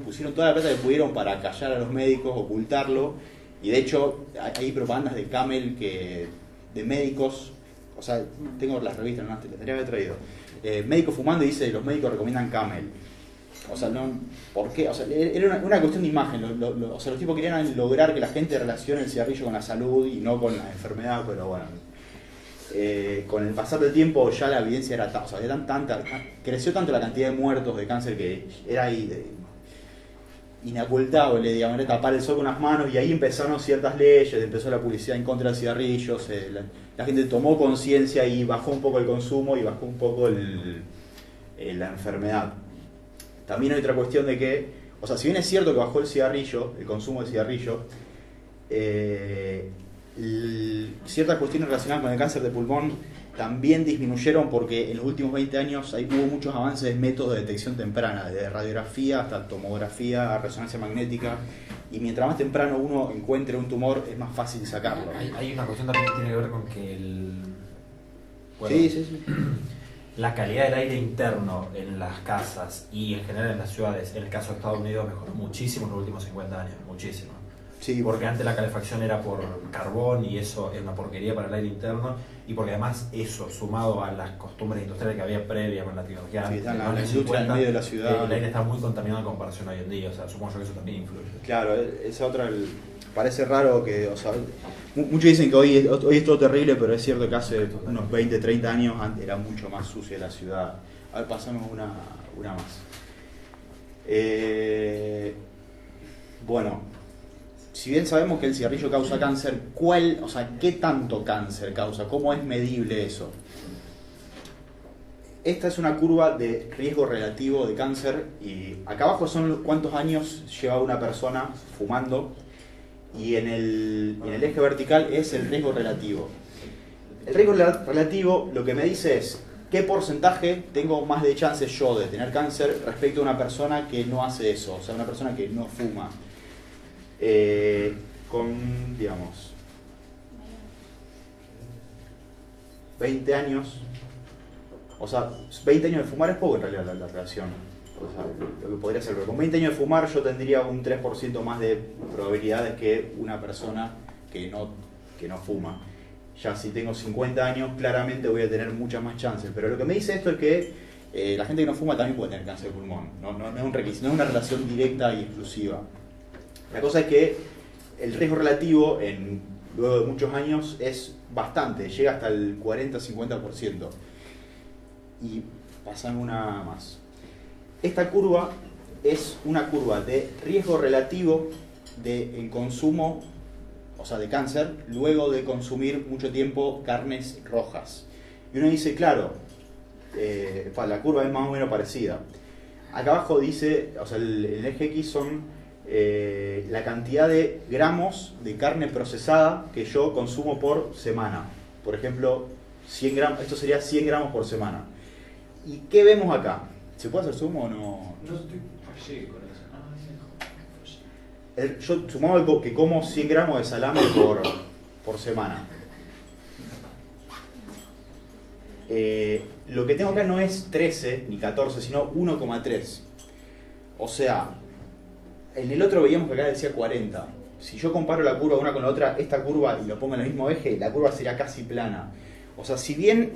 pusieron toda la plata que pudieron para callar a los médicos, ocultarlo, y de hecho hay propagandas de Camel de médicos, o sea, tengo las revistas, no, te las tendría que haber traído. Médicos fumando y dice, los médicos recomiendan Camel. O sea, no, ¿por qué? O sea, era una cuestión de imagen, o sea, los tipos querían lograr que la gente relacione el cigarrillo con la salud y no con la enfermedad, pero bueno. Con el pasar del tiempo ya la evidencia era o sea, creció tanto la cantidad de muertos de cáncer que era inocultable, digamos, era tapar el sol con las manos, y ahí empezaron ciertas leyes, empezó la publicidad en contra de cigarrillos, la gente tomó conciencia y bajó un poco el consumo y bajó un poco la enfermedad. También hay otra cuestión de que, o sea, si bien es cierto que bajó el consumo de cigarrillo, ciertas cuestiones relacionadas con el cáncer de pulmón también disminuyeron porque en los últimos 20 años hubo muchos avances en métodos de detección temprana, desde radiografía hasta tomografía, resonancia magnética, y mientras más temprano uno encuentre un tumor es más fácil sacarlo. Hay una cuestión también que tiene que ver con que Sí. la calidad del aire interno en las casas y en general en las ciudades, en el caso de Estados Unidos, mejoró muchísimo en los últimos 50 años, muchísimo. Sí, Porque antes la calefacción era por carbón y eso es una porquería para el aire interno, y porque además eso, sumado a las costumbres industriales que había previa con la tecnología, Sí, en la los industria en 50, medio de la ciudad. el aire está muy contaminado en comparación a hoy en día, o sea, supongo yo que eso también influye. Claro, esa otra, parece raro que, o sea, muchos dicen que hoy es todo terrible, pero es cierto que hace unos 20, 30 años era mucho más sucia la ciudad. A ver, pasamos una más. Bueno, si bien sabemos que el cigarrillo causa cáncer, ¿qué tanto cáncer causa? ¿Cómo es medible eso? Esta es una curva de riesgo relativo de cáncer, y acá abajo son cuántos años lleva una persona fumando, y en el eje vertical es el riesgo relativo. El riesgo relativo lo que me dice es qué porcentaje tengo más de chances yo de tener cáncer respecto a una persona que no hace eso, o sea, una persona que no fuma. Con, digamos, 20 años, o sea, 20 años de fumar es poco en realidad la relación, o sea, lo que podría ser, pero con 20 años de fumar yo tendría un 3% más de probabilidades que una persona que no fuma. Ya si tengo 50 años, claramente voy a tener muchas más chances, pero lo que me dice esto es que la gente que no fuma también puede tener cáncer de pulmón, no es un requisito, no es una relación directa y exclusiva. La cosa es que el riesgo relativo luego de muchos años es bastante, llega hasta el 40-50%. Y pasan una más. Esta curva es una curva de riesgo relativo en consumo, o sea, de cáncer, luego de consumir mucho tiempo carnes rojas. Y uno dice, claro, la curva es más o menos parecida. Acá abajo dice, o sea, el eje X son la cantidad de gramos de carne procesada que yo consumo por semana. Por ejemplo, 100 gramos, esto sería 100 gramos por semana. ¿Y qué vemos acá? ¿Se puede hacer zoom o no? No estoy fallé con eso. Yo sumamos que como 100 gramos de salame por semana. Lo que tengo acá no es 13 ni 14, sino 1,3. O sea, en el otro veíamos que acá decía 40. Si yo comparo la curva una con la otra, esta curva, y lo pongo en el mismo eje, la curva sería casi plana. O sea, si bien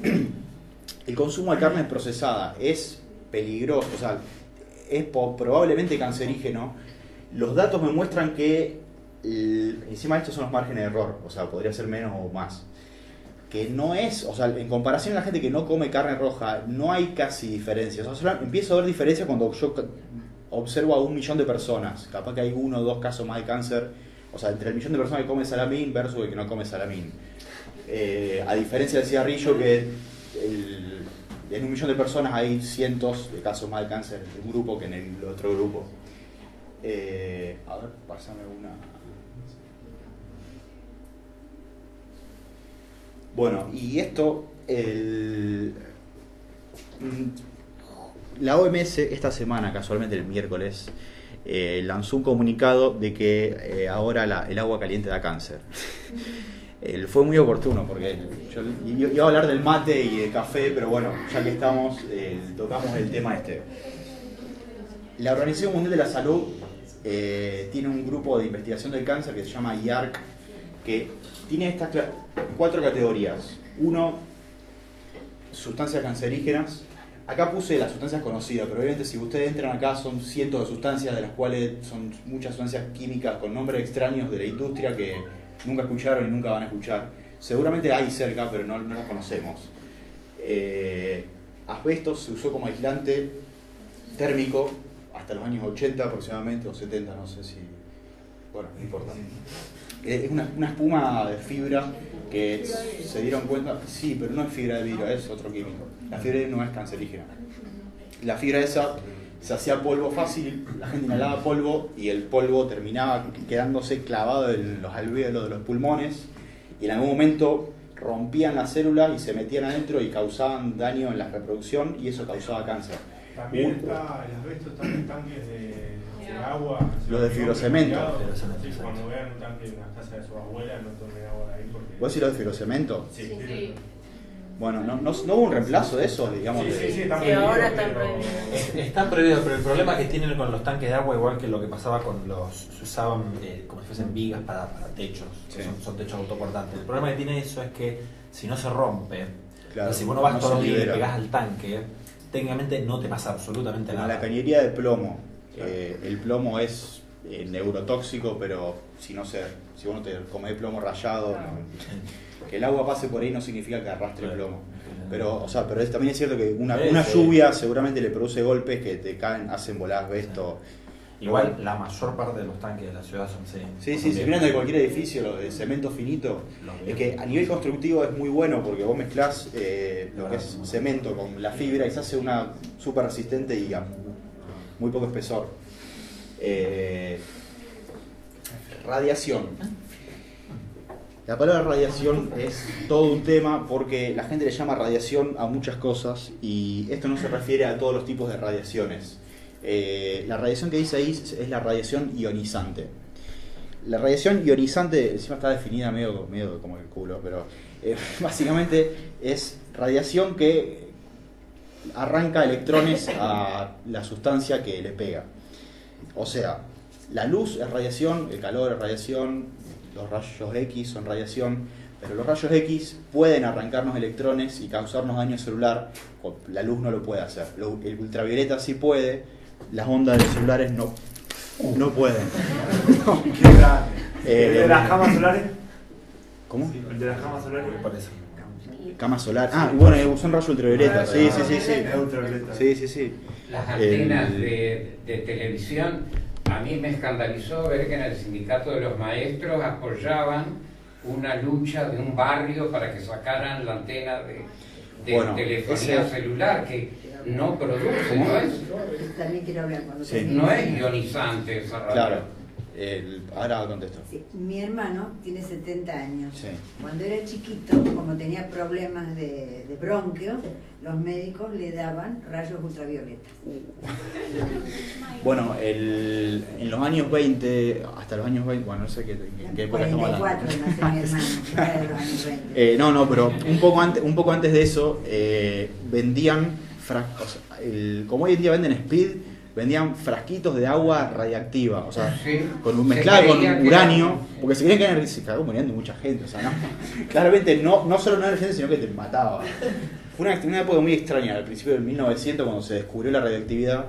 el consumo de carne procesada es peligroso, o sea, es probablemente cancerígeno, los datos me muestran que encima estos son los márgenes de error, o sea, podría ser menos o más. Que no es, o sea, en comparación a la gente que no come carne roja, no hay casi diferencias. O sea, empiezo a ver diferencias cuando yo observo a 1 millón de personas. Capaz que hay 1 o 2 casos más de cáncer, o sea, entre el millón de personas que come salamín versus el que no come salamín. A diferencia del cigarrillo, que en 1 millón de personas hay cientos de casos más de cáncer en un grupo que en el otro grupo. A ver, pásame una. Bueno, y esto, la OMS esta semana, casualmente el miércoles, lanzó un comunicado de que ahora el agua caliente da cáncer. Fue muy oportuno porque yo iba a hablar del mate y del café, pero bueno, ya que estamos, tocamos el tema este. La Organización Mundial de la Salud tiene un grupo de investigación del cáncer que se llama IARC, que tiene estas 4 categorías. 1, sustancias cancerígenas. Acá puse las sustancias conocidas, pero obviamente si ustedes entran acá son cientos de sustancias, de las cuales son muchas sustancias químicas con nombres extraños de la industria que nunca escucharon y nunca van a escuchar. Seguramente hay cerca, pero no las conocemos. Asbesto se usó como aislante térmico hasta los años 80 aproximadamente, o 70, no sé si... Bueno, no importa. Es una espuma de fibra que se dieron cuenta, sí, pero no es fibra de vidrio, es otro químico. La fibra no es cancerígena. La fibra esa se hacía polvo fácil, la gente inhalaba polvo y el polvo terminaba quedándose clavado en los alvéolos de los pulmones y en algún momento rompían las células y se metían adentro y causaban daño en la reproducción y eso causaba cáncer. También está el asbesto, están en tanques de agua. Lo de fibrocemento. Cuando vean un tanque en la casa de su abuela, no tomen agua de ahí porque... ¿Vos decís lo de fibrocemento? Sí. Bueno, no hubo un reemplazo de eso, digamos. Sí, están Sí, ahora prohibidos, están pero- prohibidos. Están prohibidos, pero el problema que tienen con los tanques de agua, igual que lo que pasaba con se usaban como si fuesen vigas para techos, Sí. son techos autoportantes. El problema que tiene eso es que si no se rompe, Claro, si vos no vas no todos se los días y le libera. pegás al tanque, técnicamente no te pasa absolutamente Como nada. la cañería de plomo. Claro. El plomo es neurotóxico, pero si vos no te comés plomo rallado, que el agua pase por ahí no significa que arrastre plomo. Pero, también es cierto que una Sí. lluvia seguramente le produce golpes que te caen, hacen volar asbesto. Igual la mayor parte de los tanques de la ciudad son Sí, si miran de cualquier edificio, lo de cemento finito, es que a nivel constructivo es muy bueno porque vos mezclás lo que es cemento con la fibra y se hace una súper resistente y a muy poco espesor. Radiación. La palabra radiación es todo un tema porque la gente le llama radiación a muchas cosas y esto no se refiere a todos los tipos de radiaciones. La radiación que dice ahí es la radiación ionizante. La radiación ionizante, encima está definida medio como el culo, pero básicamente es radiación que arranca electrones a la sustancia que le pega. O sea, la luz es radiación, el calor es radiación, los rayos X son radiación, pero los rayos X pueden arrancarnos electrones y causarnos daño celular, la luz no lo puede hacer. El ultravioleta sí puede, las ondas de los celulares no pueden. ¿El de las camas solares? ¿Cómo? ¿El de las camas solares? Por eso. Cama solar. Ah, bueno, son rayos ultravioleta. Sí. Es ultravioleta. Sí. Las antenas de televisión, a mí me escandalizó ver que en el sindicato de los maestros apoyaban una lucha de un barrio para que sacaran la antena de telefonía celular, que no produce, También quiero hablar con Sí. no es ionizante esa radio. Claro. Ahora contesto. Sí, mi hermano tiene 70 años. Sí. Cuando era chiquito, como tenía problemas de bronquios, los médicos le daban rayos ultravioletas. Bueno, en los años 20, hasta los años 20, bueno, no sé en qué época estamos hablando. 44 nació mi hermano, era de los años 20. No, pero un poco antes de eso, vendían, como hoy en día venden Speed, vendían frasquitos de agua radiactiva, o sea, Sí. mezclada con creía que uranio, porque se creían que se cagó muriendo mucha gente, o sea, no, claramente no solo no era gente, sino que te mataba. Fue una época muy extraña, al principio del 1900, cuando se descubrió la radioactividad,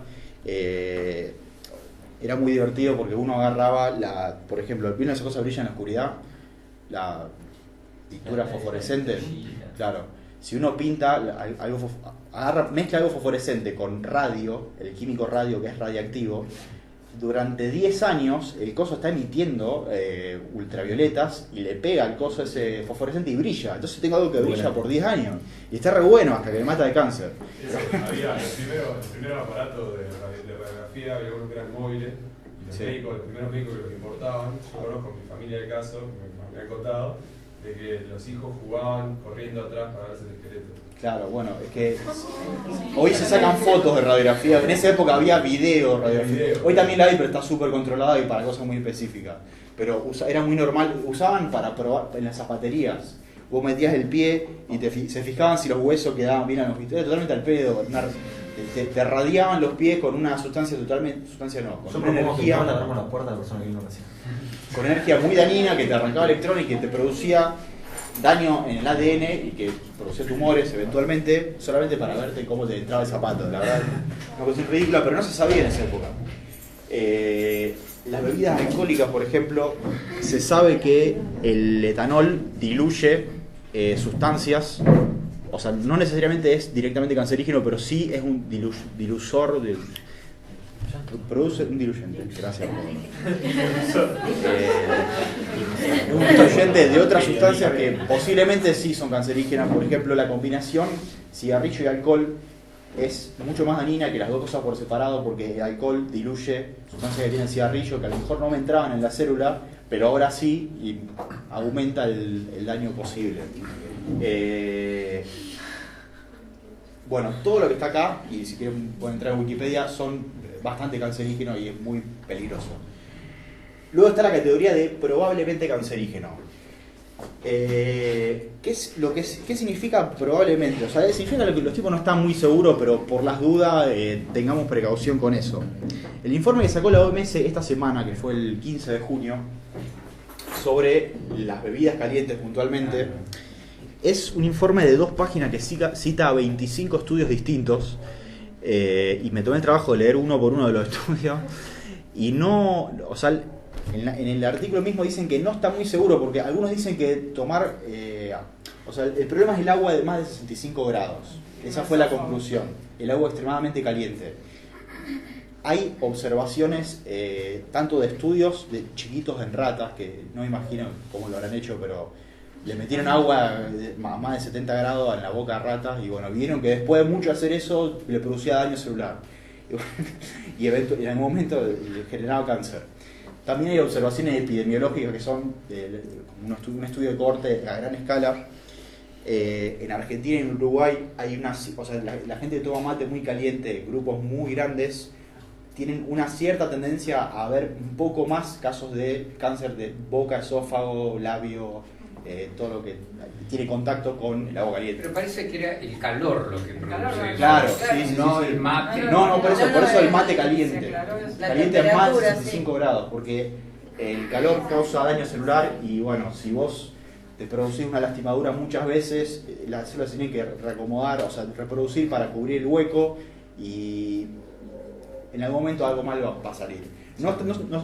era muy divertido porque uno agarraba, por ejemplo, ¿vieron esa cosa brilla en la oscuridad? La pintura fosforescente, claro. Si uno pinta mezcla algo fosforescente con radio, el químico radio que es radiactivo, durante 10 años el coso está emitiendo ultravioletas y le pega al coso ese fosforescente y brilla. Entonces tengo algo que brilla por 10 años. Y está re bueno hasta que me mata de cáncer. Había el primer aparato de radiografía, había unos que eran móviles, y los médicos, los primeros médicos que los importaban, yo conozco mi familia de caso, me han contado, de que los hijos jugaban corriendo atrás para verse el esqueleto. Claro, bueno, es que hoy se sacan fotos de radiografía, en esa época había video radiografía. Hoy también la hay, pero está súper controlada y para cosas muy específicas. Pero era muy normal, usaban para probar en las zapaterías. Vos metías el pie y se fijaban si los huesos quedaban bien a los pies. Era totalmente al pedo. Te radiaban los pies con una sustancia con una energía. La puerta a la persona que vino recién. Con energía muy dañina que te arrancaba electrones y que te producía daño en el ADN y que producía tumores eventualmente, solamente para verte cómo te entraba el zapato. La verdad, una cuestión ridícula, pero no se sabía en esa época. Las bebidas alcohólicas, por ejemplo, se sabe que el etanol diluye sustancias, o sea, no necesariamente es directamente cancerígeno, pero sí es un dilusor de... Produce un diluyente, gracias. Un diluyente de otras sustancias que posiblemente sí son cancerígenas. Por ejemplo, la combinación cigarrillo y alcohol es mucho más dañina que las dos cosas por separado, porque el alcohol diluye sustancias que tiene el cigarrillo que a lo mejor no me entraban en la célula, pero ahora sí, y aumenta el daño posible. Bueno, todo lo que está acá, y si quieren pueden entrar en Wikipedia, son bastante cancerígenos y es muy peligroso. Luego está la categoría de probablemente cancerígeno. ¿Qué significa probablemente? O sea, significa que los tipos no están muy seguros, pero por las dudas tengamos precaución con eso. El informe que sacó la OMS esta semana, que fue el 15 de junio, sobre las bebidas calientes puntualmente, es un informe de 2 páginas que cita 25 estudios distintos. Y me tomé el trabajo de leer uno por uno de los estudios y no, o sea, en el artículo mismo dicen que no está muy seguro porque algunos dicen que tomar, o sea, el problema es el agua de más de 65 grados. Esa fue la conclusión, el agua extremadamente caliente. Hay observaciones tanto de estudios de chiquitos en ratas, que no me imagino cómo lo habrán hecho, pero le metieron agua a más de 70 grados en la boca a ratas y bueno, vieron que después de mucho hacer eso le producía daño celular y en algún momento le generaba cáncer. También hay observaciones epidemiológicas que son un estudio de corte a gran escala. En Argentina y en Uruguay hay o sea, la gente que toma mate muy caliente, grupos muy grandes, tienen una cierta tendencia a haber un poco más casos de cáncer de boca, esófago, labio, todo lo que tiene contacto con el agua caliente. Pero parece que era el calor lo que produce. Claro, eso, sí, no sí. el mate. No, por eso el mate caliente. La Caliente a más de temperatura, 65 grados, porque el calor causa daño celular y bueno, si vos te producís una lastimadura muchas veces, las células tienen que reacomodar, o sea, reproducir para cubrir el hueco y en algún momento algo mal va a salir.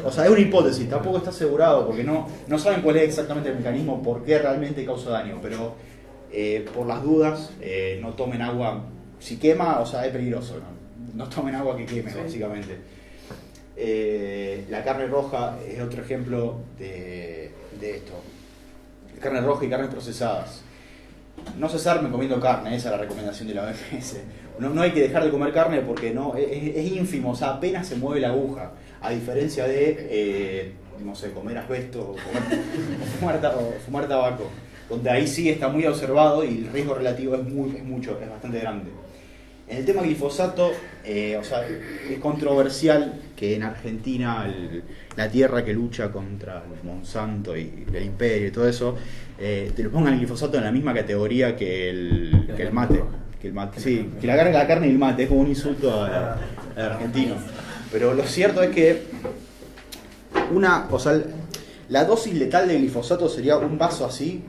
O sea, es una hipótesis, tampoco está asegurado porque no saben cuál es exactamente el mecanismo, por qué realmente causa daño, pero por las dudas no tomen agua, si quema, o sea, es peligroso, no tomen agua que queme, sí. Básicamente. La carne roja es otro ejemplo de esto, carne roja y carnes procesadas. No cesarme comiendo carne, esa es la recomendación de la OMS. No hay que dejar de comer carne porque es ínfimo, o sea, apenas se mueve la aguja. A diferencia de no sé, comer asbesto o fumar tabaco, donde ahí sí está muy observado y el riesgo relativo es bastante grande. En el tema glifosato, o sea, es controversial que en Argentina la tierra que lucha contra el Monsanto y el imperio y todo eso, te lo pongan el glifosato en la misma categoría que el mate. Sí, que la carne y el mate, es como un insulto al argentino. Pero lo cierto es que la dosis letal de glifosato sería un vaso así.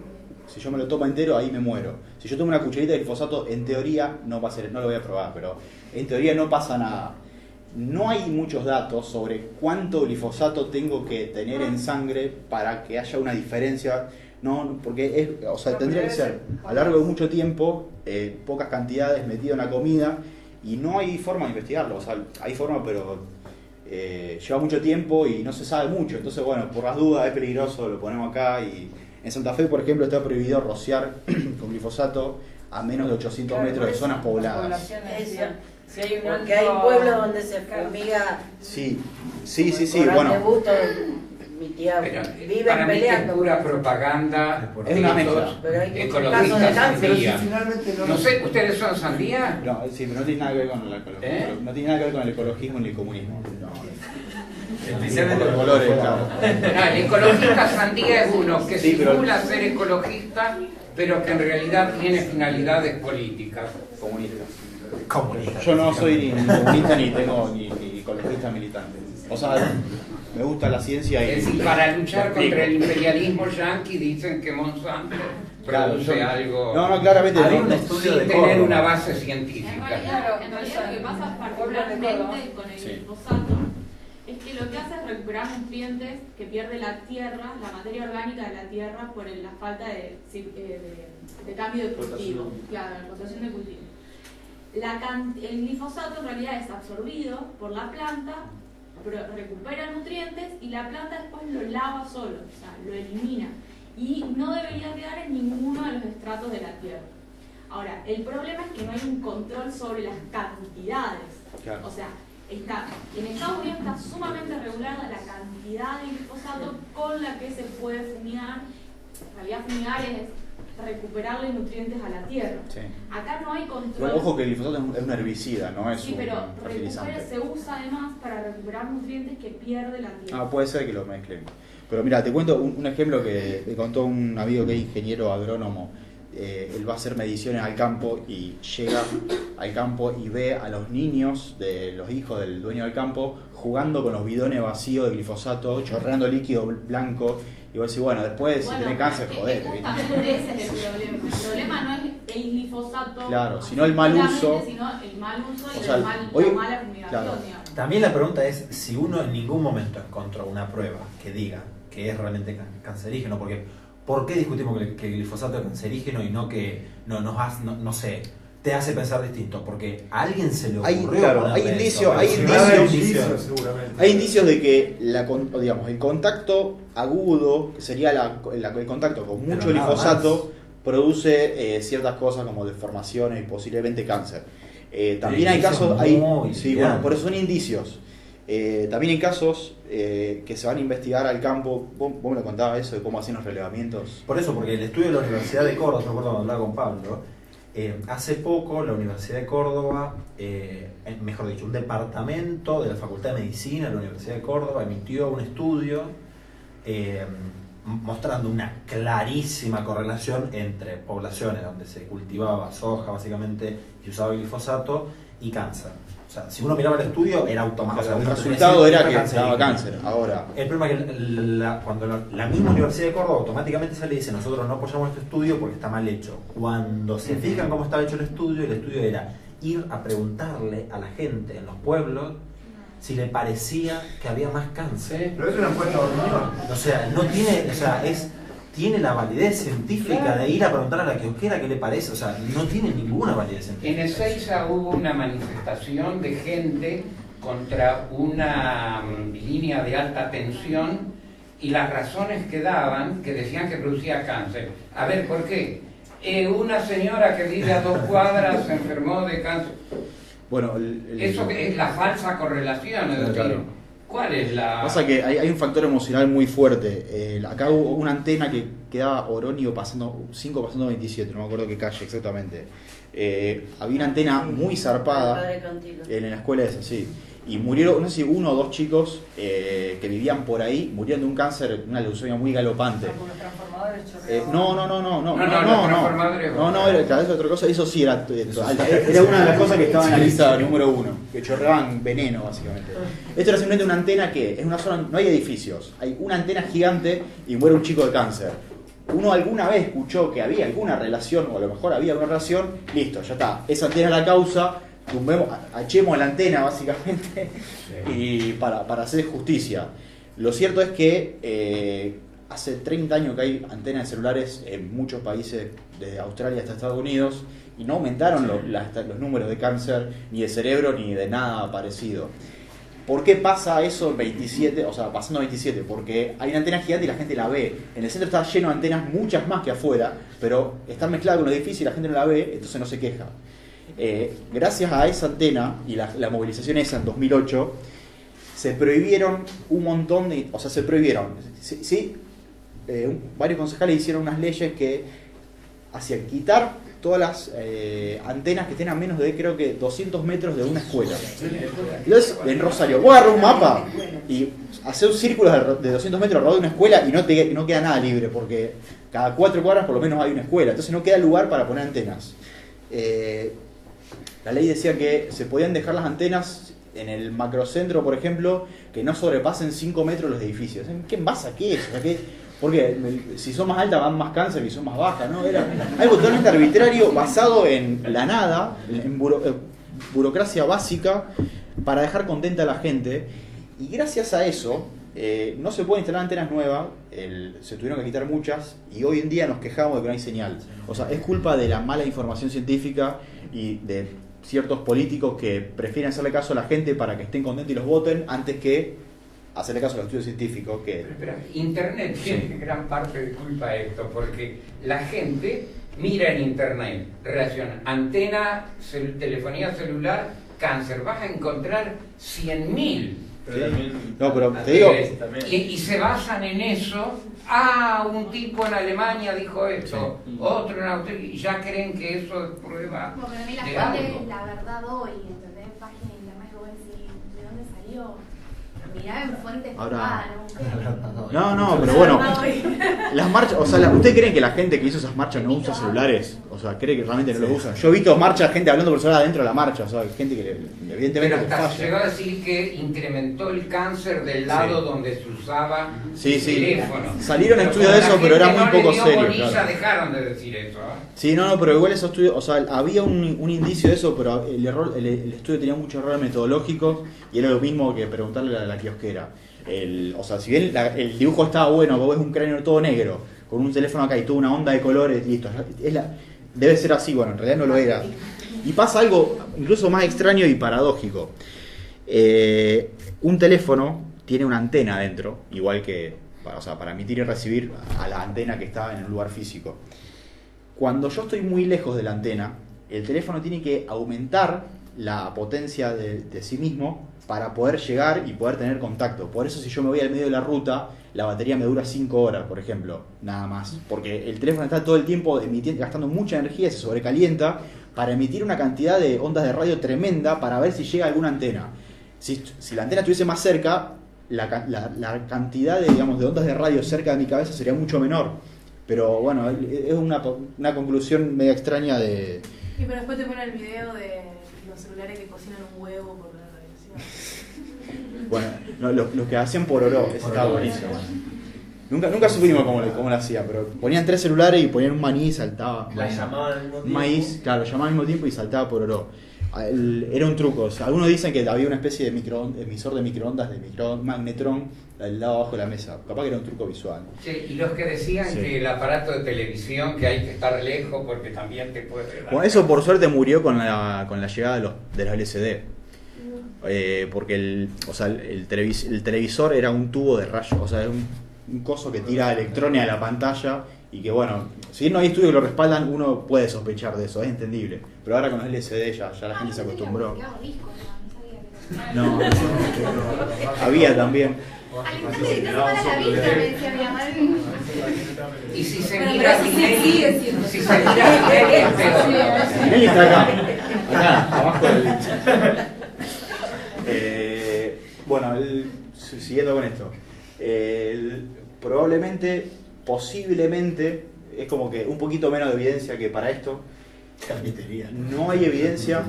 Si yo me lo tomo entero, ahí me muero. Si yo tomo una cucharita de glifosato, en teoría, no lo voy a probar, pero en teoría no pasa nada. No hay muchos datos sobre cuánto glifosato tengo que tener en sangre para que haya una diferencia. No, porque tendría que ser a lo largo de mucho tiempo, pocas cantidades metido en la comida, y no hay forma de investigarlo. O sea, hay forma, pero lleva mucho tiempo y no se sabe mucho. Entonces, bueno, por las dudas es peligroso, lo ponemos acá. Y en Santa Fe, por ejemplo, está prohibido rociar con glifosato a menos de 800 metros de zonas pobladas. Si hay porque hay pueblos donde se fumiga. Sí, bueno. Mi tía vive para mí peleando. Es pura propaganda. Es una mezcla. Pero hay ecologistas sandía. Finalmente No sé, ¿ustedes son sandía? No, sí, pero no tiene nada que ver con la ecología. No tiene nada que ver con el ecologismo ni el comunismo. Especialmente los colores, claro. No, el ecologista sandía es uno que Sí, pero- simula ser ecologista, pero que en realidad tiene finalidades políticas. Comunista. Yo no soy ni comunista ni ecologista militante. O sea, me gusta la ciencia y... Es decir, para luchar lo contra el explico. imperialismo yanqui dicen que Monsanto Claro, produce algo No, claramente Hay no. un estudio sin de tener Córdoba. una base En científica. realidad lo que pasa particularmente con el glifosato es que lo que hace es recuperar nutrientes que pierde la tierra, la materia orgánica de la tierra por la falta de cambio de cultivo, claro, la rotación de cultivo. El glifosato en realidad es absorbido por la planta, recupera nutrientes y la planta después lo lava solo, o sea, lo elimina. Y no debería quedar en ninguno de los estratos de la tierra. Ahora, el problema es que no hay un control sobre las cantidades. Claro. O sea, en Estados Unidos está sumamente regulada la cantidad de glifosato con la que se puede fumigar. En realidad, fumigar es recuperarle nutrientes a la tierra. Sí. Acá no hay control. Bueno, ojo que el glifosato es un herbicida, no es Sí, un pero fertilizante. se usa además para recuperar nutrientes que pierde la tierra. Ah, puede ser que lo mezclen. Pero mira, te cuento un ejemplo que me contó un amigo que es ingeniero agrónomo. Él va a hacer mediciones al campo y llega al campo y ve a los niños de los hijos del dueño del campo jugando con los bidones vacíos de glifosato, chorreando líquido blanco. Y vos decís, bueno, después si tenés cáncer, jodete. Justamente ese es el problema. El problema no es el glifosato, Claro, sino el mal uso. Sino el mal uso y O sea, la mala fumigación, claro. digamos. También la pregunta es si uno en ningún momento encontró una prueba que diga que es realmente cancerígeno, porque ¿por qué discutimos que el glifosato es cancerígeno y no que no sé, te hace pensar distinto? Porque a alguien se le ocurrió. Hay indicios de que el contacto agudo, que sería el contacto con mucho glifosato, produce ciertas cosas como deformaciones y posiblemente cáncer. También hay casos, bueno, por eso son indicios. También hay casos que se van a investigar al campo. Vos me lo contabas eso de cómo hacían los relevamientos. Por eso, porque el estudio de la Universidad de Córdoba, yo me acuerdo cuando hablaba con Pablo, hace poco la Universidad de Córdoba, mejor dicho, un departamento de la Facultad de Medicina de la Universidad de Córdoba emitió un estudio mostrando una clarísima correlación entre poblaciones donde se cultivaba soja básicamente y usaba glifosato y cáncer. O sea, si uno miraba el estudio era automático. El resultado era que daba cáncer. Ahora, el problema es que cuando la misma Universidad de Córdoba automáticamente sale y dice nosotros no apoyamos este estudio porque está mal hecho. Cuando se fijan cómo estaba hecho el estudio era ir a preguntarle a la gente en los pueblos si le parecía que había más cáncer. Pero es una encuesta de opinión. O sea, no tiene, tiene la validez científica de ir a preguntar a la kiosquera qué le parece, o sea, no tiene ninguna validez científica. En Ezeiza hubo una manifestación de gente contra una línea de alta tensión y las razones que daban, que decían que producía cáncer. A ver, ¿por qué? Una señora que vive a 2 cuadras se enfermó de cáncer. bueno, Eso es la falsa correlación, es decir, Claro. ¿Cuál es la...? Pasa que hay un factor emocional muy fuerte. Acá hubo una antena que quedaba Oroño pasando 5 pasando 27, no me acuerdo qué calle exactamente. Había una antena muy zarpada en la escuela esa, sí. Y murieron, no sé si 1 o 2 chicos que vivían por ahí, murieron de un cáncer, una leucemia muy galopante. Con los transformadores No, era otra cosa, eso sí era una de las cosas que estaba en la lista número 1, que chorreaban veneno básicamente. Esto era simplemente una antena que en una zona no hay edificios, hay una antena gigante y muere un chico de cáncer. Uno alguna vez escuchó que había alguna relación, o a lo mejor había alguna relación, listo, ya está, esa antena es la causa, echemos la antena básicamente y para hacer justicia. Lo cierto es que hace 30 años que hay antenas de celulares en muchos países, desde Australia hasta Estados Unidos, y no aumentaron los números de cáncer, ni de cerebro, ni de nada parecido. ¿Por qué pasa eso en 27? O sea, pasando 27, porque hay una antena gigante y la gente la ve. En el centro está lleno de antenas, muchas más que afuera, pero están mezcladas con los edificios y la gente no la ve, entonces no se queja. Gracias a esa antena y la movilización esa en 2008, se prohibieron un montón de... O sea, se prohibieron. Varios concejales hicieron unas leyes que hacían quitar todas las antenas que estén a menos de, creo que, 200 metros de una escuela. Entonces, en Rosario, vos agarrás un mapa y haces un círculo de 200 metros alrededor de una escuela y no queda nada libre, porque cada 4 cuadras por lo menos hay una escuela. Entonces no queda lugar para poner antenas. La ley decía que se podían dejar las antenas en el macrocentro, por ejemplo, que no sobrepasen 5 metros los edificios. ¿Qué pasa? ¿Qué es? Porque si son más altas van más cáncer y son más bajas, ¿no? Era algo totalmente arbitrario, basado en la nada, en burocracia básica, para dejar contenta a la gente. Y gracias a eso, no se pueden instalar antenas nuevas, se tuvieron que quitar muchas, y hoy en día nos quejamos de que no hay señal. O sea, es culpa de la mala información científica y de ciertos políticos que prefieren hacerle caso a la gente para que estén contentos y los voten, antes que hacerle caso a los estudios científicos. Pero Internet tiene gran parte de culpa de esto, porque la gente mira en Internet, relaciona antena, telefonía celular, cáncer, vas a encontrar 100.000. No, pero te digo... Y se basan en eso. Un tipo en Alemania dijo esto, otro en Australia, y ya creen que eso es prueba. Como para mí la de fuente algo. es la verdad hoy, ¿entendés? Página de internet que vos decís, ¿de dónde salió? Mirá en fuentes Ahora, no, no, pero bueno, las marchas, o sea, ¿ustedes creen que la gente que hizo esas marchas no usa celulares? O sea, ¿cree que realmente no los usan? Yo he visto marchas, gente hablando por celular adentro de la marcha, o sea, gente que evidentemente pero hasta falla. llegó a decir que incrementó el cáncer del lado donde se usaba el teléfono. Salieron estudios de eso, pero era muy poco serio. Claro. Dejaron de decir eso. Sí, no, pero igual esos estudios, o sea, había un indicio de eso, pero el estudio tenía muchos errores metodológicos y era lo mismo que preguntarle a la kiosquera. O sea, si bien el dibujo estaba bueno, vos ves un cráneo todo negro, con un teléfono acá y toda una onda de colores, listo. Debe ser así, bueno, en realidad no lo era. Y pasa algo incluso más extraño y paradójico. Un teléfono tiene una antena dentro, igual que para emitir y recibir a la antena que está en un lugar físico. Cuando yo estoy muy lejos de la antena, el teléfono tiene que aumentar la potencia de sí mismo para poder llegar y poder tener contacto. Por eso si yo me voy al medio de la ruta, la batería me dura 5 horas, por ejemplo, nada más. Porque el teléfono está todo el tiempo gastando mucha energía, se sobrecalienta para emitir una cantidad de ondas de radio tremenda para ver si llega alguna antena. Si la antena estuviese más cerca, la cantidad de ondas de radio cerca de mi cabeza sería mucho menor. Pero bueno, es una conclusión media extraña de... Y pero después te ponen el video de los celulares que cocinan un huevo por la radiación. Bueno, no, los que hacían por oro, ese estaba buenísimo. Nunca supimos cómo lo hacían, pero ponían 3 celulares y ponían un maní y saltaba. La llamaban al mismo tiempo. Maíz, claro, llamaban al mismo tiempo y saltaba por oro. Era un truco. O sea, algunos dicen que había una especie de emisor de microondas, magnetrón, al lado abajo de la mesa. Capaz que era un truco visual. Sí, y los que decían que el aparato de televisión, que hay que estar lejos porque también te puede dar. Bueno, eso por suerte murió con la llegada de los LCD. Porque el televisor era un tubo de rayos, o sea, es un coso que tira electrones a la pantalla y que bueno, si no hay estudios que lo respaldan, uno puede sospechar de eso, es entendible. Pero ahora con los LCD ya la gente se acostumbró. No, había también. Alejandro, te mala la vista, me decía mi mamá. Y si se Pero mira eso sí sigue siendo. si se mira Tinelli es peor. Tinelli está acá, abajo del... Bueno, siguiendo con esto. Probablemente, posiblemente, es como que un poquito menos de evidencia que para esto. Cafetería. No hay evidencia,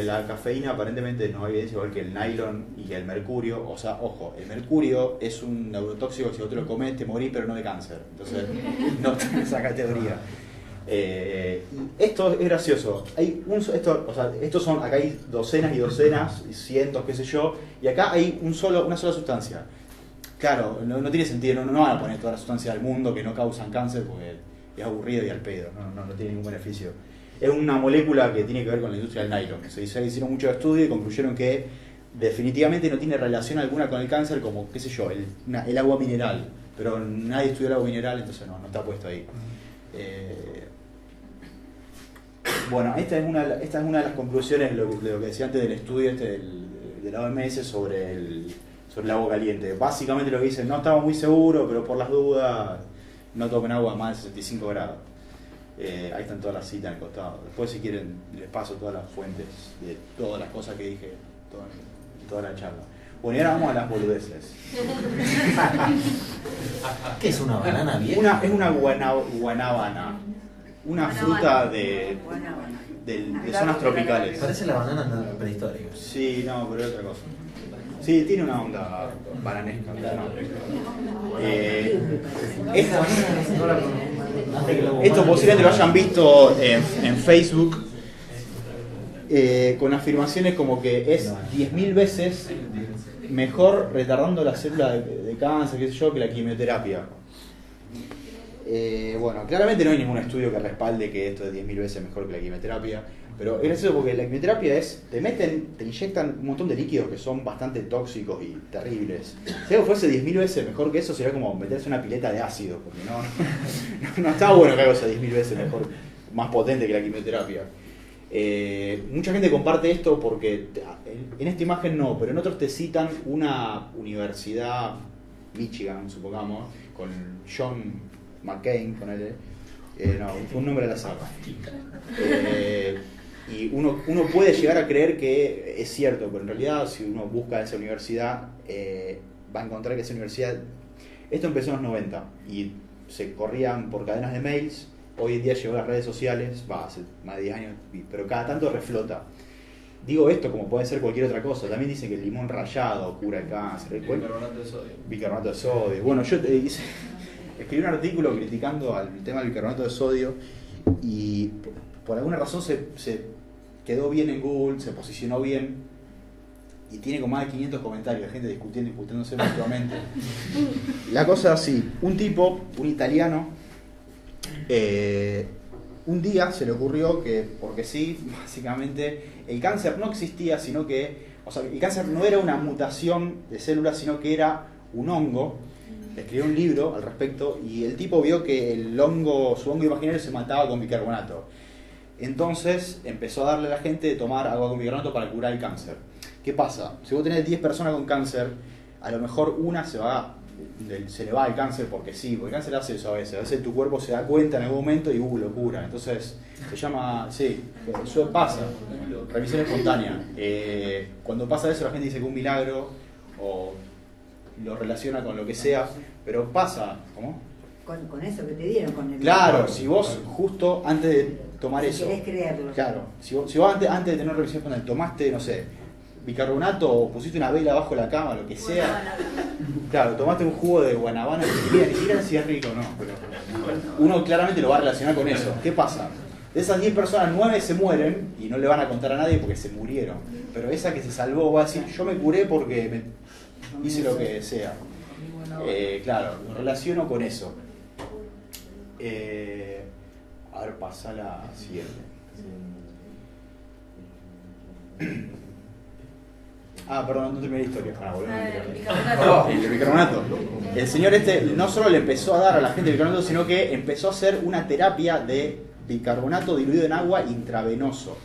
la cafeína aparentemente no hay evidencia igual que el nylon y el mercurio. O sea, ojo, el mercurio es un neurotóxico, si vos te lo comes te morís, pero no de cáncer. Entonces, no está en esa categoría. Esto es gracioso. Estos son, acá hay docenas y docenas, cientos, qué sé yo, y acá hay una sola sustancia. Claro, no tiene sentido, no van a poner todas las sustancias del mundo que no causan cáncer porque es aburrido y al pedo, no tiene ningún beneficio. Es una molécula que tiene que ver con la industria del nylon. Se hicieron muchos estudios y concluyeron que definitivamente no tiene relación alguna con el cáncer, como, qué sé yo, el agua mineral. Pero nadie estudió el agua mineral, entonces no está puesto ahí. Bueno, esta es una de las conclusiones de lo que decía antes del estudio de la OMS sobre el agua caliente. Básicamente lo que dicen, no estamos muy seguros, pero por las dudas no tomen agua a más de 65 grados. Ahí están todas las citas al costado. Después, si quieren, les paso todas las fuentes de todas las cosas que dije en toda la charla. Bueno, y ahora vamos a las boludeces. ¿Qué es una banana vieja? Es una guanábana. Una fruta de zonas tropicales. Parece la banana prehistórica. Sí, no, pero es otra cosa. Sí, tiene una onda bananesca. Esto posiblemente lo hayan visto en Facebook con afirmaciones como que es 10.000 veces mejor retardando la célula de cáncer, qué sé yo, que la quimioterapia. Bueno, claramente no hay ningún estudio que respalde que esto es 10.000 veces mejor que la quimioterapia, pero es gracioso porque la quimioterapia te inyectan un montón de líquidos que son bastante tóxicos y terribles. Si algo fuese 10.000 veces mejor que eso, sería como meterse una pileta de ácido, porque no está bueno que algo sea 10.000 veces mejor, más potente que la quimioterapia. Mucha gente comparte esto porque en esta imagen no, pero en otros te citan una universidad, Michigan, supongamos, con John McCain, ponele, fue un nombre al azar. Y uno puede llegar a creer que es cierto, pero en realidad si uno busca esa universidad va a encontrar que esa universidad, esto empezó en los 90 y se corrían por cadenas de mails. Hoy en día llegó a las redes sociales, hace más de 10 años, pero cada tanto reflota. Digo esto como puede ser cualquier otra cosa. También dicen que el limón rallado cura el cáncer. Bicarbonato de sodio. Bicarbonato de sodio. Bueno, yo escribí un artículo criticando al tema del bicarbonato de sodio y por alguna razón se quedó bien en Google, se posicionó bien y tiene como más de 500 comentarios de gente discutiéndose mutuamente. La cosa así, un italiano, un día se le ocurrió que, porque sí, básicamente, el cáncer no existía, sino que, el cáncer no era una mutación de células, sino que era un hongo. Escribió un libro al respecto y el tipo vio que su hongo imaginario se mataba con bicarbonato. Entonces empezó a darle a la gente de tomar agua con bicarbonato para curar el cáncer. ¿Qué pasa? Si vos tenés 10 personas con cáncer, a lo mejor una se le va el cáncer porque sí, porque el cáncer hace eso a veces tu cuerpo se da cuenta en algún momento y lo cura. Entonces se llama, sí, eso pasa, remisión espontánea. Cuando pasa eso la gente dice que es un milagro o lo relaciona con lo que sea, pero pasa, ¿cómo? Con eso que te dieron, con el... Claro, si vos justo antes de tomar eso... querés creerlo. Claro, si vos antes de tener revisión espontánea tomaste, no sé, bicarbonato o pusiste una vela abajo de la cama, lo que sea... Claro, tomaste un jugo de guanabana, ni siquiera si es rico, no, pero uno claramente lo va a relacionar con eso. ¿Qué pasa? De esas 10 personas, 9 se mueren y no le van a contar a nadie porque se murieron. Pero esa que se salvó va a decir, yo me curé porque hice lo que sea. Claro, lo relaciono con eso. A ver, pasa la siguiente. Perdón, no terminé la historia. El bicarbonato. El señor no solo le empezó a dar a la gente bicarbonato, sino que empezó a hacer una terapia de bicarbonato diluido en agua intravenoso.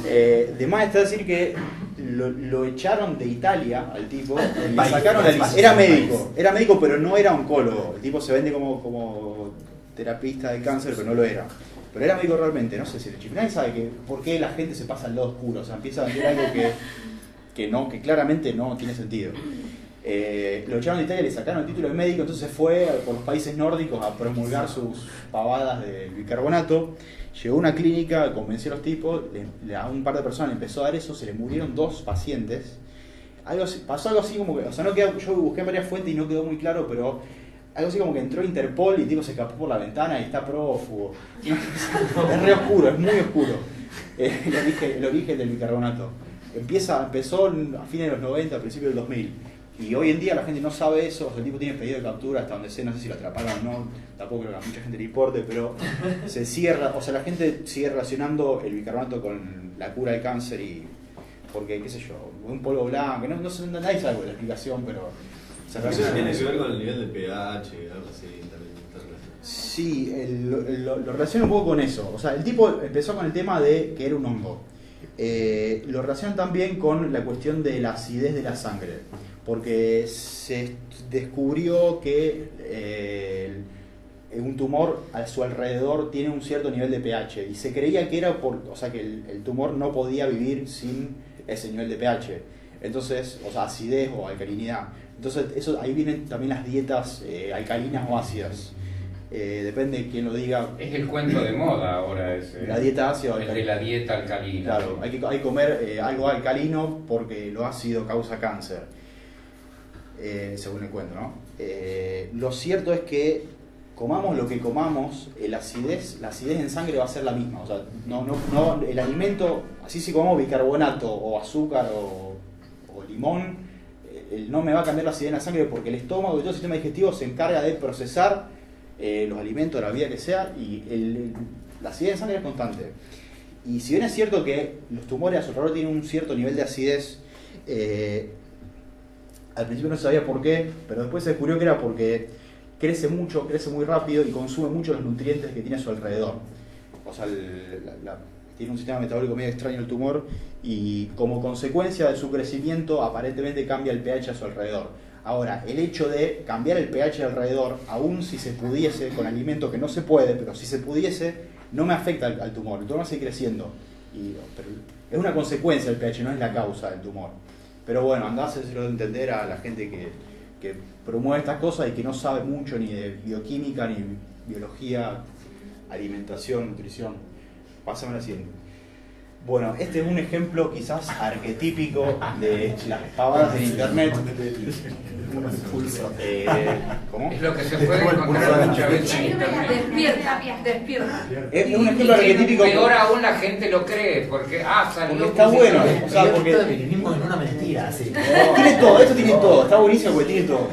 De más está decir que lo echaron de Italia al tipo, y le sacaron era médico, pero no era oncólogo. El tipo se vende como terapista de cáncer, pero no lo era. Pero era médico realmente, no sé si el chip. Nadie sabe por qué la gente se pasa al lado oscuro, o sea, empieza a vender algo que claramente no tiene sentido. Lo echaron de Italia, le sacaron el título de médico, entonces fue por los países nórdicos a promulgar sus pavadas de bicarbonato. Llegó a una clínica, convenció a los tipos, a un par de personas le empezó a dar eso, se le murieron 2 pacientes. Pasó algo así como que, o sea, no quedó, yo busqué varias fuentes y no quedó muy claro, pero algo así como que entró Interpol y el tipo se escapó por la ventana y está prófugo. Es re oscuro, es muy oscuro el origen del bicarbonato. Empezó a fines de los 90, a principios del 2000. Y hoy en día la gente no sabe eso, o sea, el tipo tiene pedido de captura hasta donde sé, no sé si lo atraparon o no, tampoco creo que a mucha gente le importe, pero se cierra, o sea, la gente sigue relacionando el bicarbonato con la cura del cáncer y porque, qué sé yo, un polvo blanco, nadie sabe la explicación, pero se relaciona. ¿Tiene que ver con el nivel de pH, algo así? Sí, lo relaciona un poco con eso, o sea, el tipo empezó con el tema de que era un hongo. Lo relacionan también con la cuestión de la acidez de la sangre, porque se descubrió que un tumor a su alrededor tiene un cierto nivel de pH y se creía que era que el tumor no podía vivir sin ese nivel de pH, entonces, o sea, acidez o alcalinidad. Entonces ahí vienen también las dietas alcalinas o ácidas. Depende de quién lo diga. Es el cuento de moda ahora ese. La dieta ácida o alcalina. El de la dieta alcalina. Claro, hay que comer algo alcalino porque lo ácido causa cáncer, según el cuento, ¿no? Lo cierto es que comamos lo que comamos, la acidez en sangre va a ser la misma. O sea, no, el alimento, así si comemos bicarbonato o azúcar o limón, no me va a cambiar la acidez en la sangre porque el estómago y todo el sistema digestivo se encarga de procesar los alimentos, la vida que sea, y la acidez en sangre es constante. Y si bien es cierto que los tumores a su alrededor tienen un cierto nivel de acidez, al principio no se sabía por qué, pero después se descubrió que era porque crece muy rápido y consume mucho los nutrientes que tiene a su alrededor. O sea, tiene un sistema metabólico medio extraño el tumor y como consecuencia de su crecimiento aparentemente cambia el pH a su alrededor. Ahora, el hecho de cambiar el pH alrededor, aun si se pudiese, con alimentos que no se puede, pero si se pudiese, no me afecta al tumor. El tumor sigue creciendo. Pero es una consecuencia del pH, no es la causa del tumor. Pero bueno, andá a hacerlo entender a la gente que promueve estas cosas y que no sabe mucho ni de bioquímica, ni biología, alimentación, nutrición. Pásame la siguiente. Bueno, este es un ejemplo quizás arquetípico de las pavadas en internet. ¿Cómo? Es lo que se puede encontrar muchas veces en internet. Despierta. Es un ejemplo arquetípico. Peor aún la gente lo cree, porque salió. Está bueno, o sea, porque vivimos en una mentira, así. Tiene todo, esto tiene todo, está buenísimo porque tiene todo.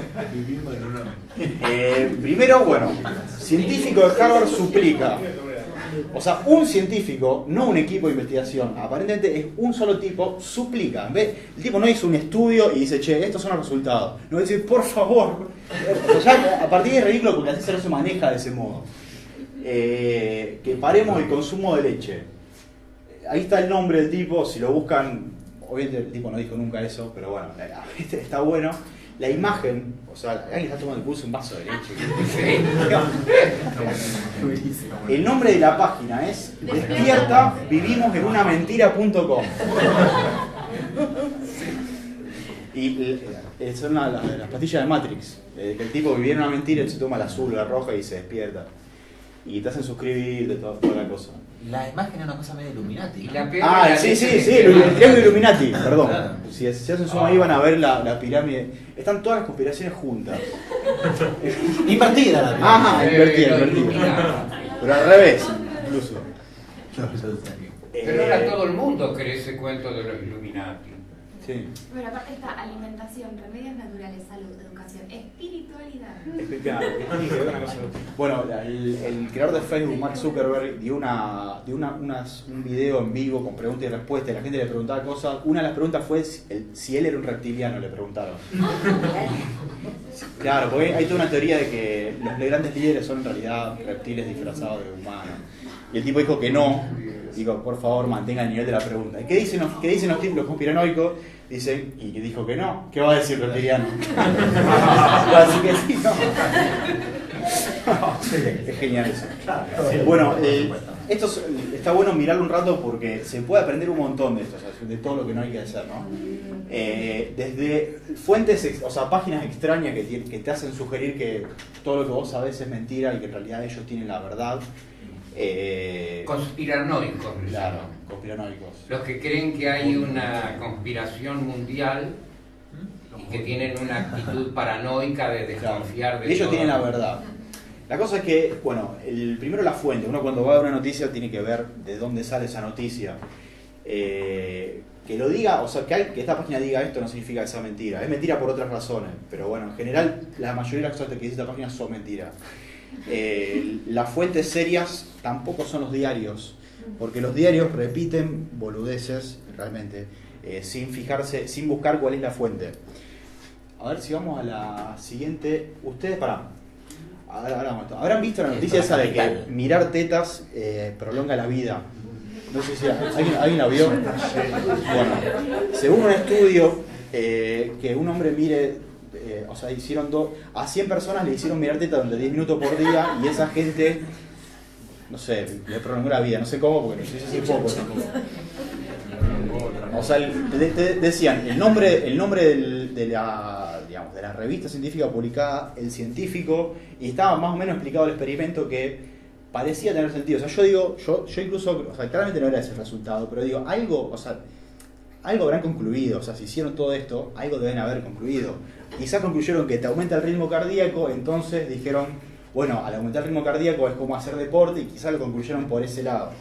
Primero, bueno, científico de Harvard suplica. O sea, un científico, no un equipo de investigación, aparentemente es un solo tipo, suplica. El tipo no hizo un estudio y dice, che, estos son los resultados. No dice, por favor. O sea, ya a partir de ridículo porque así no se maneja de ese modo. Que paremos el consumo de leche. Ahí está el nombre del tipo, si lo buscan, obviamente el tipo no dijo nunca eso, pero bueno, está bueno. La imagen, o sea, alguien está tomando el pulso un vaso de leche. El nombre de la página es Despierta, vivimos en una mentira.com. Y son las pastillas de Matrix, que el tipo vivía en una mentira, él se toma la azul, la roja y se despierta. Y te hacen suscribir de toda la cosa. La imagen es una cosa medio Illuminati, ¿no? Sí, el triángulo Illuminati, perdón. Claro. Si hacen zoom ahí van a ver la pirámide. Están todas las conspiraciones juntas. Invertida la pirámide. Ajá, invertida. Pero al revés, incluso. Pero ahora todo el mundo cree ese cuento de los Illuminati. Sí. Bueno, aparte está alimentación, remedios naturales, salud, educación, espiritualidad. Bueno, el creador de Facebook, Mark Zuckerberg, dio un video en vivo con preguntas y respuestas. La gente le preguntaba cosas. Una de las preguntas fue si él era un reptiliano, le preguntaron. Claro, porque hay toda una teoría de que los grandes líderes son en realidad reptiles disfrazados de humanos. Y el tipo dijo que no. Digo, por favor, mantenga el nivel de la pregunta. ¿Qué dicen los conspiranoicos? Dicen, y que dijo que no. ¿Qué va a decir reptiliano? Va a decir que sí, no. Es genial eso. Bueno, esto está bueno mirarlo un rato porque se puede aprender un montón de esto, o sea, de todo lo que no hay que hacer, ¿no? Desde fuentes, o sea, páginas extrañas que te hacen sugerir que todo lo que vos sabés es mentira y que en realidad ellos tienen la verdad. Conspiranoicos. Claro, conspiranoicos. Los que creen que hay una conspiración mundial y que tienen una actitud paranoica de desconfiar de ellos todo. tienen la verdad. La cosa es que, bueno, primero la fuente. Uno cuando va a ver una noticia tiene que ver de dónde sale esa noticia. Que lo diga, o sea, que esta página diga esto no significa que sea mentira. Es mentira por otras razones, pero bueno, en general la mayoría de las cosas que dice esta página son mentiras. Las fuentes serias tampoco son los diarios, porque los diarios repiten boludeces realmente, sin fijarse, sin buscar cuál es la fuente. A ver si vamos a la siguiente. Ustedes, habrán visto la noticia esa de que mirar tetas prolonga la vida. No sé si alguien la vio. Bueno, según un estudio, que un hombre mire, o sea, hicieron a 100 personas le hicieron mirar tetas durante 10 minutos por día y esa gente, no sé, le prolongó la vida. No sé cómo, porque no sé si es poco tampoco. O sea, decían el nombre de la revista científica publicada, El Científico, y estaba más o menos explicado el experimento que parecía tener sentido. O sea, yo incluso, o sea, claramente no era ese el resultado, pero digo, algo habrán concluido. O sea, si hicieron todo esto, algo deben haber concluido. Quizás concluyeron que te aumenta el ritmo cardíaco, entonces dijeron, bueno, al aumentar el ritmo cardíaco es como hacer deporte, y quizás lo concluyeron por ese lado.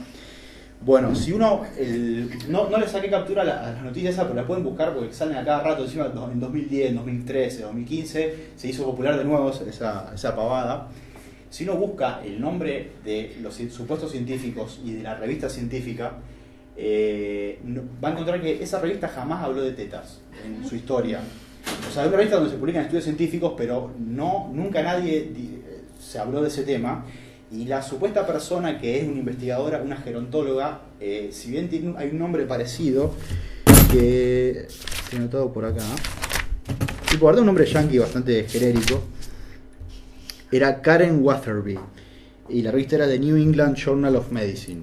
Bueno, si uno, no le saqué captura a las noticias esas, pero las pueden buscar porque salen a cada rato. Encima en 2010, 2013, 2015 se hizo popular de nuevo esa pavada. Si uno busca el nombre de los supuestos científicos y de la revista científica, va a encontrar que esa revista jamás habló de tetas en su historia. O sea, es una revista donde se publican estudios científicos, pero nunca nadie se habló de ese tema. Y la supuesta persona que es una investigadora, una gerontóloga, si bien hay un nombre parecido, que he notado por acá, y por verdad un nombre yankee bastante genérico, era Karen Watherby, y la revista era The New England Journal of Medicine.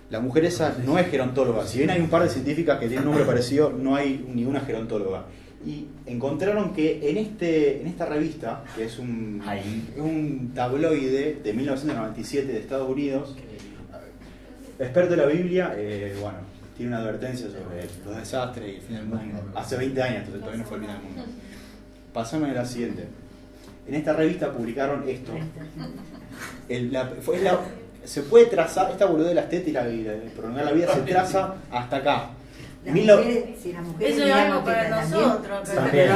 La mujer esa no es gerontóloga, si bien hay un par de científicas que tienen un nombre parecido, no hay ninguna gerontóloga. Y encontraron que en esta revista, que es un tabloide de 1997 de Estados Unidos, experto en la Biblia, bueno, tiene una advertencia sobre los desastres y el fin del mundo. Hace 20 años, entonces todavía no fue el fin del mundo. Pasame a la siguiente. En esta revista publicaron esto. Se puede trazar, esta boludez de las tetas y de prolongar la vida se traza hasta acá. Si las mujeres eso es algo para nosotros, también.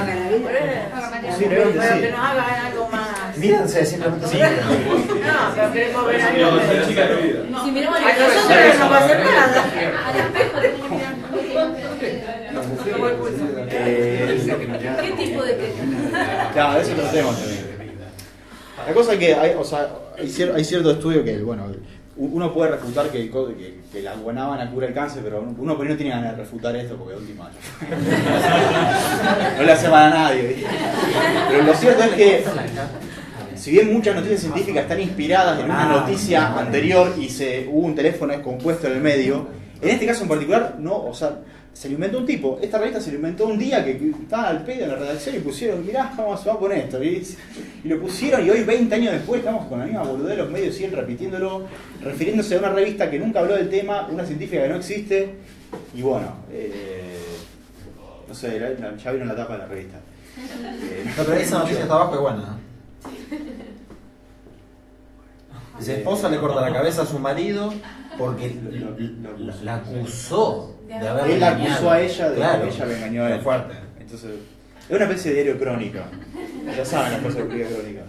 Sí, pero que nos hagan algo más. Mírense simplemente. Sí. No, pero queremos ver algo más. Si miramos A nosotros no va a hacer nada. al espejo, ¿qué tipo de teta? Claro, eso lo tenemos también. La cosa es que hay cierto estudio que, bueno, uno puede refutar que la guanábana cura el cáncer, pero uno no tiene ganas de refutar esto porque de última no le hace mal a nadie, ¿viste? Pero lo cierto es que si bien muchas noticias científicas están inspiradas en una noticia anterior y hubo un teléfono descompuesto en el medio, en este caso en particular no, o sea, se lo inventó un tipo. Esta revista se lo inventó un día que estaban al pedo en la redacción y pusieron, mirá, vamos a poner esto. Y lo pusieron y hoy, 20 años después, estamos con la misma boludez, los medios siguen repitiéndolo, refiriéndose a una revista que nunca habló del tema, una científica que no existe. Y bueno, no sé, ya vieron la tapa de la revista. No, pero esa noticia está abajo es buena. Su esposa le corta la cabeza a su marido porque la acusó de haber él la engañado. acusó a ella de claro, que ella lo engañó a él. fuerte. Entonces, es una especie de diario crónica. Ya saben las cosas de diario crónica.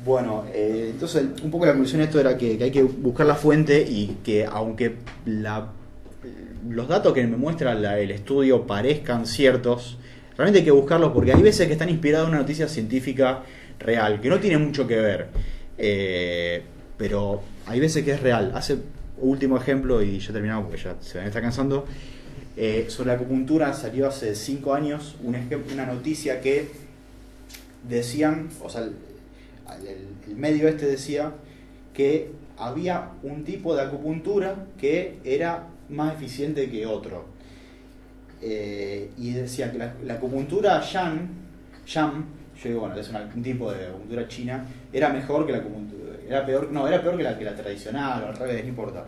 Bueno, entonces un poco la conclusión de esto era que hay que buscar la fuente y que aunque los datos que me muestra el estudio parezcan ciertos, realmente hay que buscarlos porque hay veces que están inspirados en una noticia científica real, que no tiene mucho que ver, pero hay veces que es real. último ejemplo, y ya terminamos porque ya se me está cansando. Sobre la acupuntura salió hace 5 años una noticia que decían, o sea, el medio este decía que había un tipo de acupuntura que era más eficiente que otro. Y decían que la acupuntura Yang, yo digo, bueno, es un tipo de acupuntura china, era mejor que la acupuntura, era peor que la tradicional, o al revés, no importa.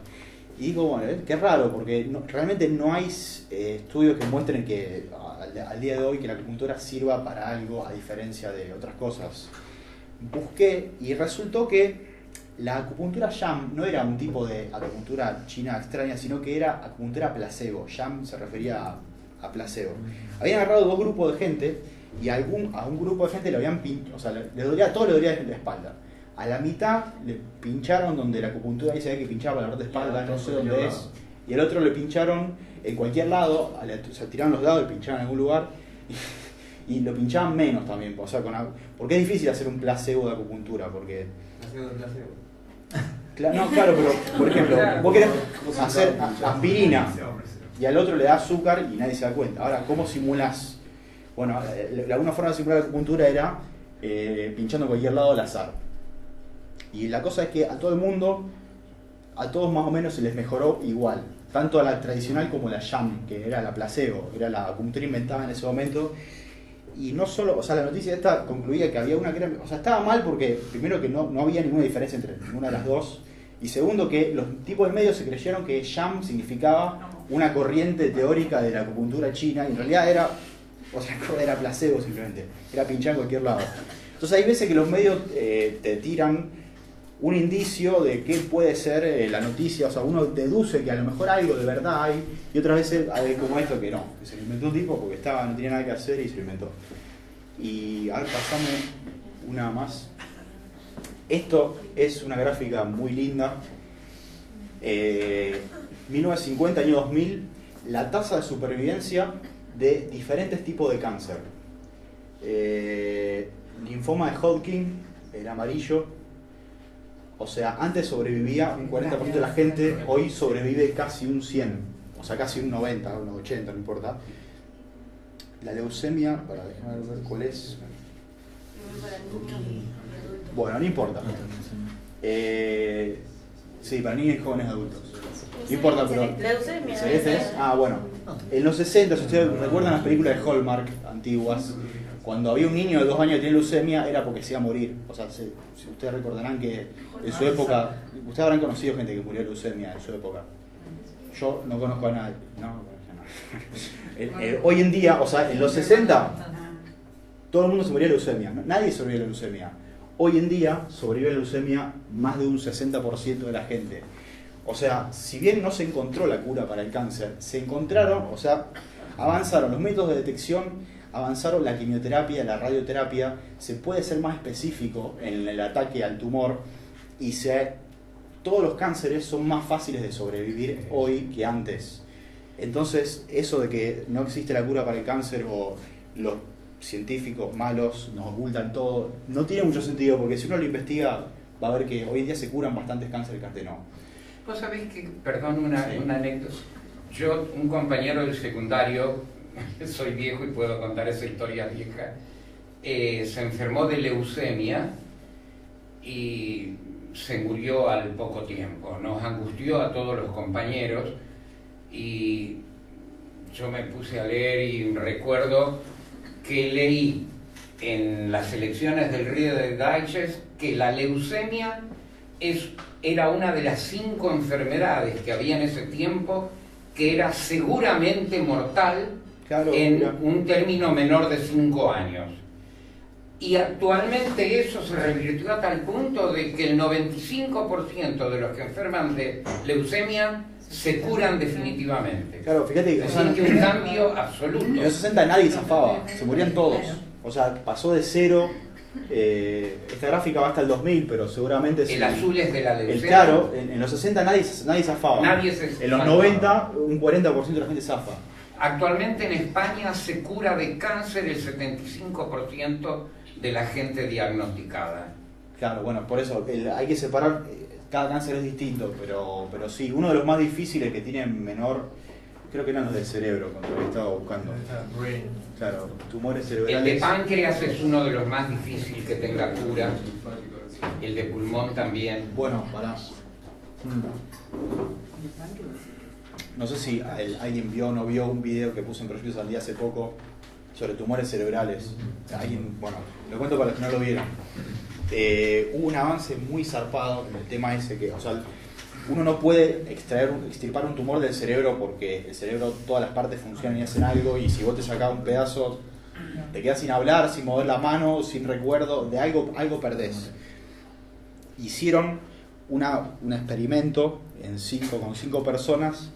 Y digo, bueno, qué raro, porque realmente no hay estudios que muestren que al día de hoy que la acupuntura sirva para algo a diferencia de otras cosas. Busqué y resultó que la acupuntura Yang no era un tipo de acupuntura china extraña, sino que era acupuntura placebo. Yang se refería a placebo. Habían agarrado 2 grupos de gente y a un grupo de gente le habían pinchado, o sea, todo le dolía en la espalda. A la mitad le pincharon donde la acupuntura ahí se ve que pinchaba la parte de espalda, no sé dónde es. Y al otro le pincharon en cualquier lado, o sea, tiraron los dados, le pinchaban en algún lugar y lo pinchaban menos también. O sea, porque es difícil hacer un placebo de acupuntura, porque... ¿Placebo de placebo? No, claro, pero por ejemplo, vos querés hacer aspirina y al otro le das azúcar y nadie se da cuenta. Ahora, ¿cómo simulas? Bueno, una forma de simular la acupuntura era pinchando en cualquier lado al azar. Y la cosa es que a todo el mundo, a todos más o menos se les mejoró igual. Tanto a la tradicional como a la Yang, que era la placebo, era la acupuntura inventada en ese momento. Y no solo, o sea, la noticia esta concluía que había una que era, o sea, estaba mal porque primero que no había ninguna diferencia entre ninguna de las dos. Y segundo que los tipos de medios se creyeron que Yang significaba una corriente teórica de la acupuntura china y en realidad era placebo simplemente, era pinchar en cualquier lado. Entonces hay veces que los medios te tiran un indicio de qué puede ser la noticia, o sea, uno deduce que a lo mejor algo de verdad hay, y otras veces hay como esto que no, que se lo inventó un tipo porque no tenía nada que hacer y se lo inventó. Y a ver, pasame una más. Esto es una gráfica muy linda. 1950, año 2000, la tasa de supervivencia de diferentes tipos de cáncer. Linfoma de Hodgkin, el amarillo. O sea, antes sobrevivía un 40% de la gente, hoy sobrevive casi un 100, o sea, casi un 90, un 80, no importa. La leucemia, para dejar ver cuál es. Bueno, no importa. Sí, para niños y jóvenes adultos. No importa, pero... Leucemia. Bueno. En los 60, si ustedes recuerdan las películas de Hallmark antiguas, cuando había un niño de 2 años que tenía leucemia era porque se iba a morir. O sea, si ustedes recordarán que en su época, ustedes habrán conocido gente que murió de leucemia en su época. Yo no conozco a nadie. Hoy en día, o sea, en los 60, todo el mundo se moría de leucemia. Nadie sobrevive de leucemia. Hoy en día sobrevive de leucemia más de un 60% de la gente. O sea, si bien no se encontró la cura para el cáncer, se encontraron, o sea, avanzaron los métodos de detección, avanzaron la quimioterapia, la radioterapia, se puede ser más específico en el ataque al tumor y todos los cánceres son más fáciles de sobrevivir hoy que antes. Entonces, eso de que no existe la cura para el cáncer o los científicos malos nos ocultan todo, no tiene mucho sentido porque si uno lo investiga va a ver que hoy en día se curan bastantes cánceres que antes no. Vos sabés que, perdón, una anécdota. Yo, un compañero del secundario, soy viejo y puedo contar esa historia vieja, se enfermó de leucemia y se murió al poco tiempo. Nos angustió a todos los compañeros y yo me puse a leer y recuerdo que leí en las elecciones del Reader's Digest que la leucemia era una de las 5 enfermedades que había en ese tiempo que era seguramente mortal un término menor de 5 años. Y actualmente eso se revirtió a tal punto de que el 95% de los que enferman de leucemia se curan definitivamente. Claro, fíjate que un cambio absoluto. En los 60 nadie zafaba, se morían todos. O sea, pasó de 0. Esta gráfica va hasta el 2000, pero seguramente... El azul es de la leucemia. Claro, en los 60 nadie zafaba. En los 90, un 40% de la gente zafa. Actualmente en España se cura de cáncer el 75% de la gente diagnosticada. Claro, bueno, por eso hay que separar. cada cáncer es distinto, pero sí, uno de los más difíciles que tiene menor, creo que eran los del cerebro, cuando lo estaba buscando. Claro, tumores cerebrales. El de páncreas es uno de los más difíciles que tenga cura. El de pulmón también. Bueno, pará. No sé si alguien vio o no vio un video que puse en Proyectos al Día hace poco sobre tumores cerebrales. Bueno, lo cuento para los que no lo vieron. Hubo un avance muy zarpado en el tema ese que, o sea, uno no puede extirpar un tumor del cerebro porque el cerebro, todas las partes funcionan y hacen algo, y si vos te sacás un pedazo, te quedás sin hablar, sin mover la mano, sin recuerdo, de algo perdés. Hicieron un experimento con 5 personas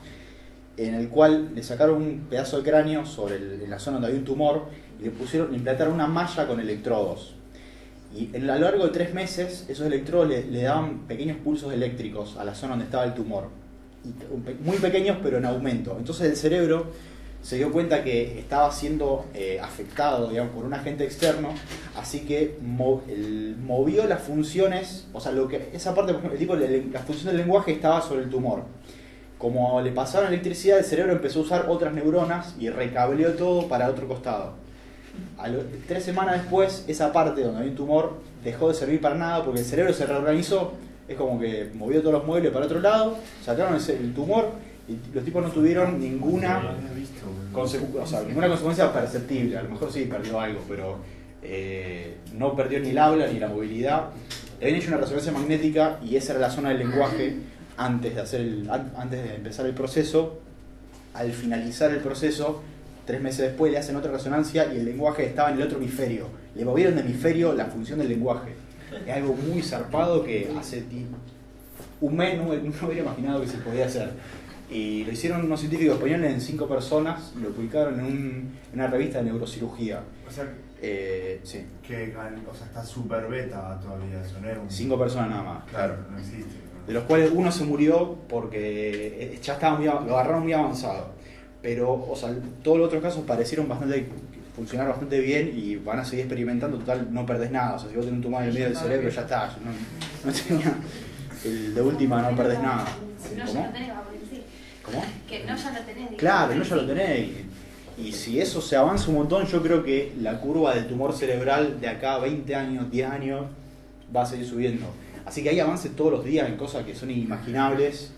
en el cual le sacaron un pedazo de cráneo en la zona donde había un tumor y le implantaron una malla con electrodos. Y a lo largo de 3 meses, esos electrodos le daban pequeños pulsos eléctricos a la zona donde estaba el tumor. Muy pequeños, pero en aumento. Entonces el cerebro se dio cuenta que estaba siendo afectado, digamos, por un agente externo, así que movió las funciones, o sea, esa parte, por ejemplo, la función del lenguaje estaba sobre el tumor. Como le pasaron electricidad, el cerebro empezó a usar otras neuronas y recableó todo para otro costado. 3 semanas después, esa parte donde había un tumor dejó de servir para nada porque el cerebro se reorganizó. Es como que movió todos los muebles para otro lado, sacaron el tumor y los tipos no tuvieron ninguna consecuencia perceptible. A lo mejor sí perdió algo, pero no perdió ni el habla ni la movilidad. Le habían hecho una resonancia magnética y esa era la zona del lenguaje antes de empezar el proceso. Al finalizar el proceso, 3 meses después le hacen otra resonancia y el lenguaje estaba en el otro hemisferio. Le movieron de hemisferio la función del lenguaje. Es algo muy zarpado que hace un mes no hubiera imaginado que se podía hacer. Y lo hicieron unos científicos españoles en 5 personas y lo publicaron en una revista de neurocirugía. O sea, sí. O sea, está súper beta todavía eso, ¿no? 5 personas nada más. Claro, no existe. De los cuales uno se murió porque ya estaba lo agarraron muy avanzado. Pero, o sea, todos los otros casos parecieron funcionar bastante bien y van a seguir experimentando. Total, no perdés nada. O sea, si vos tenés un tumor en el medio del cerebro, ya está. No tenía. De última, no perdés nada. Si no, ya lo tenés, vamos a decir. ¿Cómo? Que no ya lo tenés. Claro, no ya lo tenés. Y si eso se avanza un montón, yo creo que la curva del tumor cerebral de acá a 20 años, 10 años, va a seguir subiendo. Así que hay avances todos los días en cosas que son inimaginables.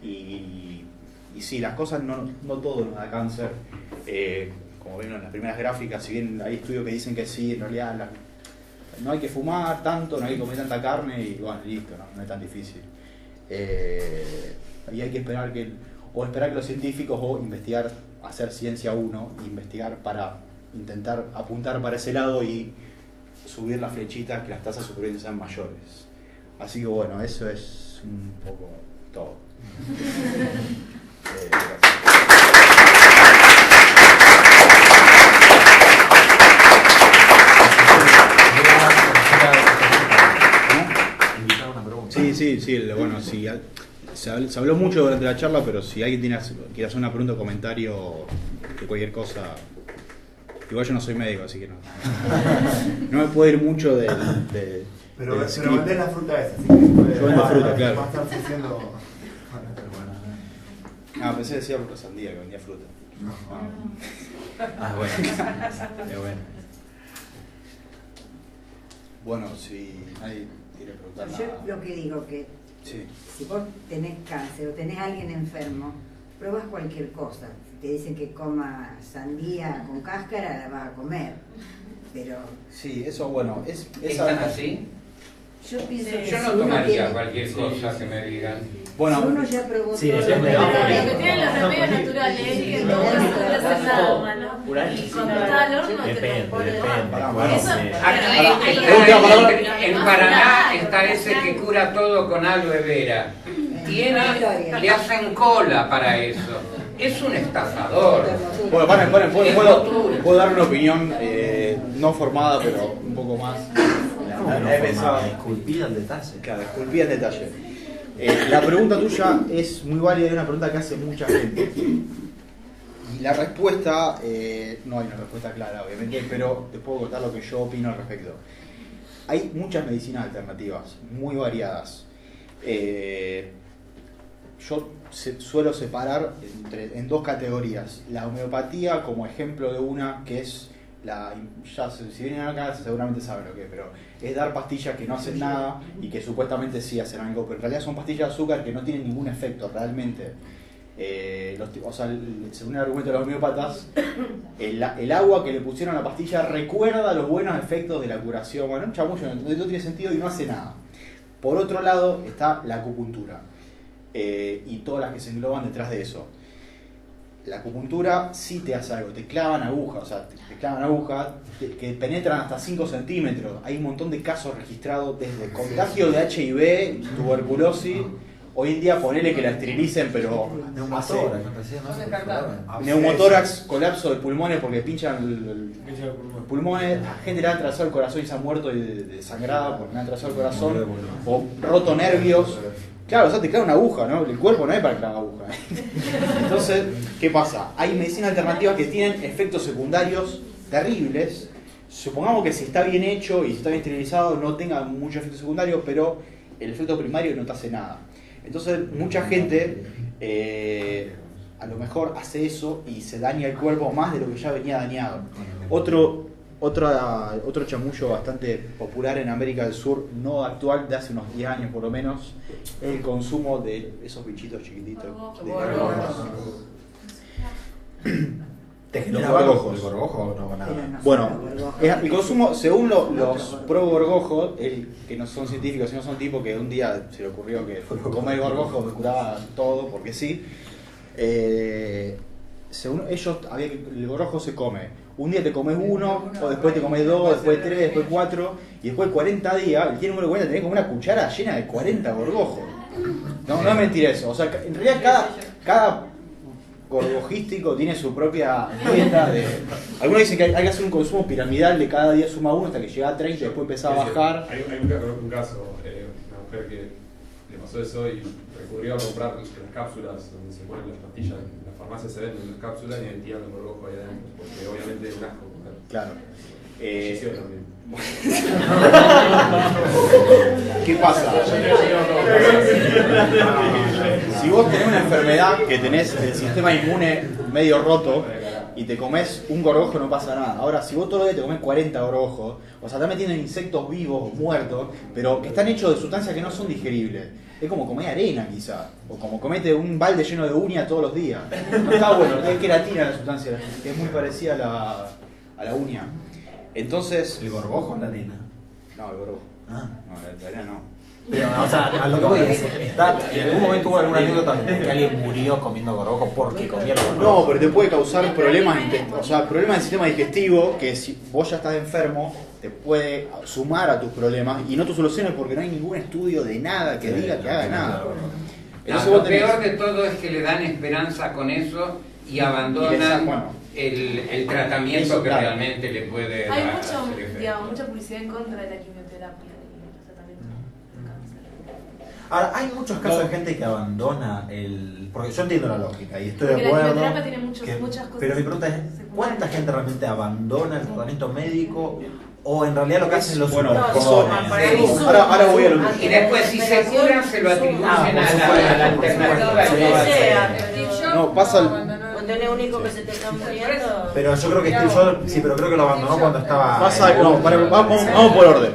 Y sí, las cosas no todo nos da cáncer. Como ven en las primeras gráficas, si bien hay estudios que dicen que sí, en realidad no hay que fumar tanto, no hay que comer tanta carne y bueno, listo, no es tan difícil. Y hay que esperar que los científicos o investigar, hacer ciencia uno, investigar para intentar apuntar para ese lado y subir las flechitas, que las tasas de supervivencia sean mayores. Así que bueno, eso es un poco todo. Sí, bueno, sí, se habló mucho durante la charla, pero si alguien quiere hacer una pregunta o comentario de cualquier cosa, igual yo no soy médico, así que no me puedo ir mucho del pero vendés la fruta esa, así que yo vendo fruta, claro. Va a estar ofreciendo. Pensé que decía por sandía, que vendía fruta. Bueno. Bueno, si nadie quiere preguntar nada. Yo lo que digo que sí. Si vos tenés cáncer o tenés a alguien enfermo, pruebas cualquier cosa. Si te dicen que coma sandía con cáscara, la vas a comer. Pero sí, eso bueno. ¿Están así? Yo pienso que yo no tomaría cualquier cosa que me digan. Bueno, si uno ya probó sí, todo eso es Pero que tienen los remedios naturales, que no van a hacer nada malo. Y cuando está al horno te lo pones. En Paraná está ese que cura todo con aloe vera. Le hacen cola para eso. Es un estafador. Bueno, puedo dar una opinión no formada, pero un poco más. Esculpida en detalle. Claro, esculpida en detalle. La pregunta tuya es muy válida, es una pregunta que hace mucha gente. Y la respuesta, no hay una respuesta clara, obviamente, pero te puedo contar lo que yo opino al respecto. Hay muchas medicinas alternativas, muy variadas. Yo suelo separar en dos categorías. La homeopatía como ejemplo de una que es si vienen acá seguramente saben lo que es, pero es dar pastillas que no hacen nada y que supuestamente sí hacen algo, pero en realidad son pastillas de azúcar que no tienen ningún efecto realmente. Según el argumento de los homeópatas, el agua que le pusieron a la pastilla recuerda los buenos efectos de la curación. Bueno, un chamullo, no tiene sentido y no hace nada. Por otro lado está la acupuntura y todas las que se engloban detrás de eso. La acupuntura sí te hace algo, te clavan agujas, que penetran hasta 5 centímetros. Hay un montón de casos registrados desde contagio de HIV, tuberculosis. Hoy en día ponele que la esterilicen, pero neumotórax, colapso de pulmones porque pinchan los pulmones, a gente le ha atravesado el corazón y se ha muerto desangrada porque le ha atravesado el corazón, o roto nervios. Claro, o sea, te clava una aguja, ¿no? El cuerpo no es para clavar aguja. Entonces, ¿qué pasa? Hay medicinas alternativas que tienen efectos secundarios terribles. Supongamos que si está bien hecho y si está bien esterilizado no tenga mucho efecto secundario, pero el efecto primario no te hace nada. Entonces, mucha gente a lo mejor hace eso y se daña el cuerpo más de lo que ya venía dañado. Otro chamullo bastante popular en América del Sur, no actual, de hace unos 10 años por lo menos, es el consumo de esos bichitos chiquititos. ¿Los gorgojos? ¿El gorgojo no va nada? Bueno, el consumo, según los pro gorgojos, que no son científicos, sino son tipos que un día se le ocurrió que comer gorgojo curaba todo, porque sí. Según ellos, el gorgojo se come. Un día te comes uno, o después te comes dos, después 3, después 4, y después 40 días, el número 40 tenés como una cuchara llena de 40 gorgojos. No es mentira eso. O sea, en realidad cada gorgojístico tiene su propia dieta. Algunos dicen que hay que hacer un consumo piramidal de cada día suma uno hasta que llega a 30 y después empieza a bajar. Hay un caso, una mujer que le pasó eso y recurrió a comprar las cápsulas donde se ponen las pastillas. En la farmacia se venden las cápsulas y metían los gorgojos ahí adentro, porque obviamente es un asco. Claro. También. ¿Qué pasa? Si vos tenés una enfermedad que tenés el sistema inmune medio roto y te comes un gorgojo no pasa nada. Ahora, si vos todos los días te comes 40 gorgojos, o sea, estás metiendo insectos vivos o muertos, pero que están hechos de sustancias que no son digeribles. Es como comer arena quizá, o como comete un balde lleno de uña todos los días. No está bueno, es queratina la sustancia, es muy parecida a la uña. Entonces... ¿El gorgojo o la arena? No, el gorgojo. Ah. No, la arena no. Pero, o sea, a lo que voy es, ¿en algún momento hubo alguna anécdota de que alguien murió comiendo gorgojo porque comía gorgojo? No, pero te puede causar problemas del sistema digestivo que si vos ya estás enfermo te puede sumar a tus problemas y no tus soluciones porque no hay ningún estudio de nada que diga que haga nada. Entonces, lo peor de todo es que le dan esperanza con eso y abandonan el tratamiento eso, que realmente le puede dar. Hay mucha publicidad en contra de la quimioterapia y los tratamientos de cáncer. Ahora, hay muchos casos de gente que abandona porque yo entiendo la lógica y estoy de acuerdo. La quimioterapia tiene muchas cosas. Pero mi pregunta es, ¿cuánta gente realmente abandona el tratamiento médico? O en realidad lo que hacen los ahora voy a lo y después si se curan se lo atribuyen a la alternativa. No, pasa Cuando es único que se te está muriendo. Pero yo creo que pero creo que lo abandonó cuando estaba. Vamos por orden.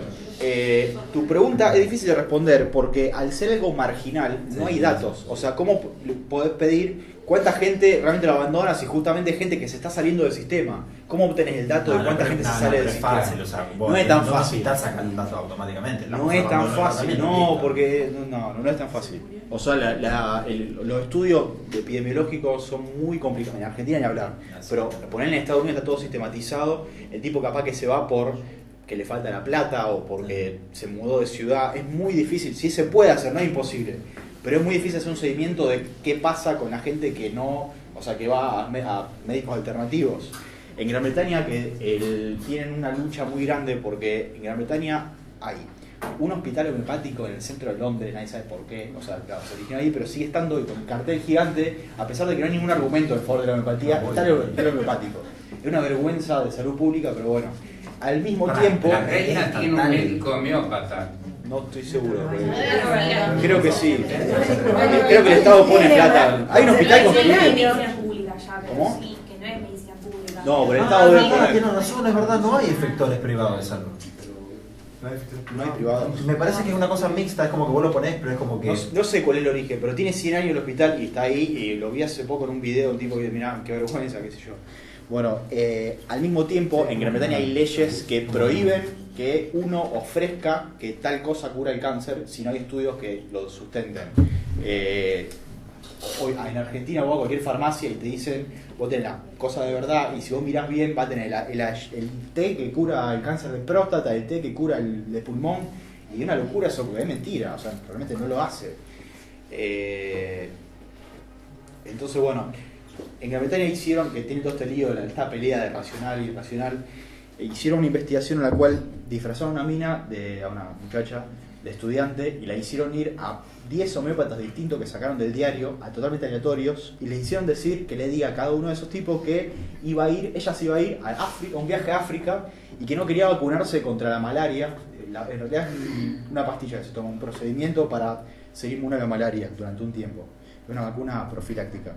Tu pregunta es difícil de responder porque al ser algo marginal no hay datos. O sea, ¿cómo podés pedir cuánta gente realmente lo abandona si justamente hay gente que se está saliendo del sistema? ¿Cómo obtenés el dato de cuánta gente se sale del sistema? No es tan fácil. No sacan el dato automáticamente. No es tan fácil, porque no es tan fácil. O sea, los estudios epidemiológicos son muy complicados. En Argentina ni hablar. Pero poner en Estados Unidos está todo sistematizado. El tipo capaz que se va por que le falta la plata o porque se mudó de ciudad. Es muy difícil. Sí se puede hacer, no es imposible. Pero es muy difícil hacer un seguimiento de qué pasa con la gente que no, o sea, que va a médicos alternativos. En Gran Bretaña tienen una lucha muy grande porque en Gran Bretaña hay un hospital homeopático en el centro de Londres, nadie sabe por qué, o sea, claro, se originó ahí, pero sigue estando con un cartel gigante, a pesar de que no hay ningún argumento en favor de la homeopatía, está el homeopático. Es una vergüenza de salud pública, pero bueno, al mismo tiempo... La reina tiene un médico homeópata. No estoy seguro. Creo que sí. Creo que el Estado pone plata. Hay un hospital construido. ¿Cómo? Sí, que no es medicina pública. No, pero el Estado debe poner. Tiene razón, es verdad, no hay efectores privados de salud. No hay privados. Me parece que es una cosa mixta, es como que vos lo ponés, pero es como que... No sé cuál es el origen, pero tiene 100 años el hospital y está ahí. Y lo vi hace poco en un video, un tipo que mirá, qué vergüenza, qué sé yo. Bueno, al mismo tiempo, en Gran Bretaña hay leyes que prohíben que uno ofrezca que tal cosa cura el cáncer si no hay estudios que lo sustenten. Hoy en Argentina vos vas a cualquier farmacia y te dicen, vos tenés la cosa de verdad, y si vos mirás bien va a tener el té que cura el cáncer de próstata, el té que cura el de pulmón, y es una locura eso, porque es mentira, o sea, realmente no lo hace. Entonces, bueno, en Gran Bretaña hicieron, que tiene todo este lío, esta pelea de racional y irracional, hicieron una investigación en la cual disfrazaron a una mina, a una muchacha de estudiante, y la hicieron ir a 10 homeópatas distintos que sacaron del diario, totalmente aleatorios, y le hicieron decir que le diga a cada uno de esos tipos que ella se iba a ir a África, a un viaje a África, y que no quería vacunarse contra la malaria. En realidad es una pastilla que se toma, un procedimiento para ser inmune a la malaria durante un tiempo. Es una vacuna profiláctica.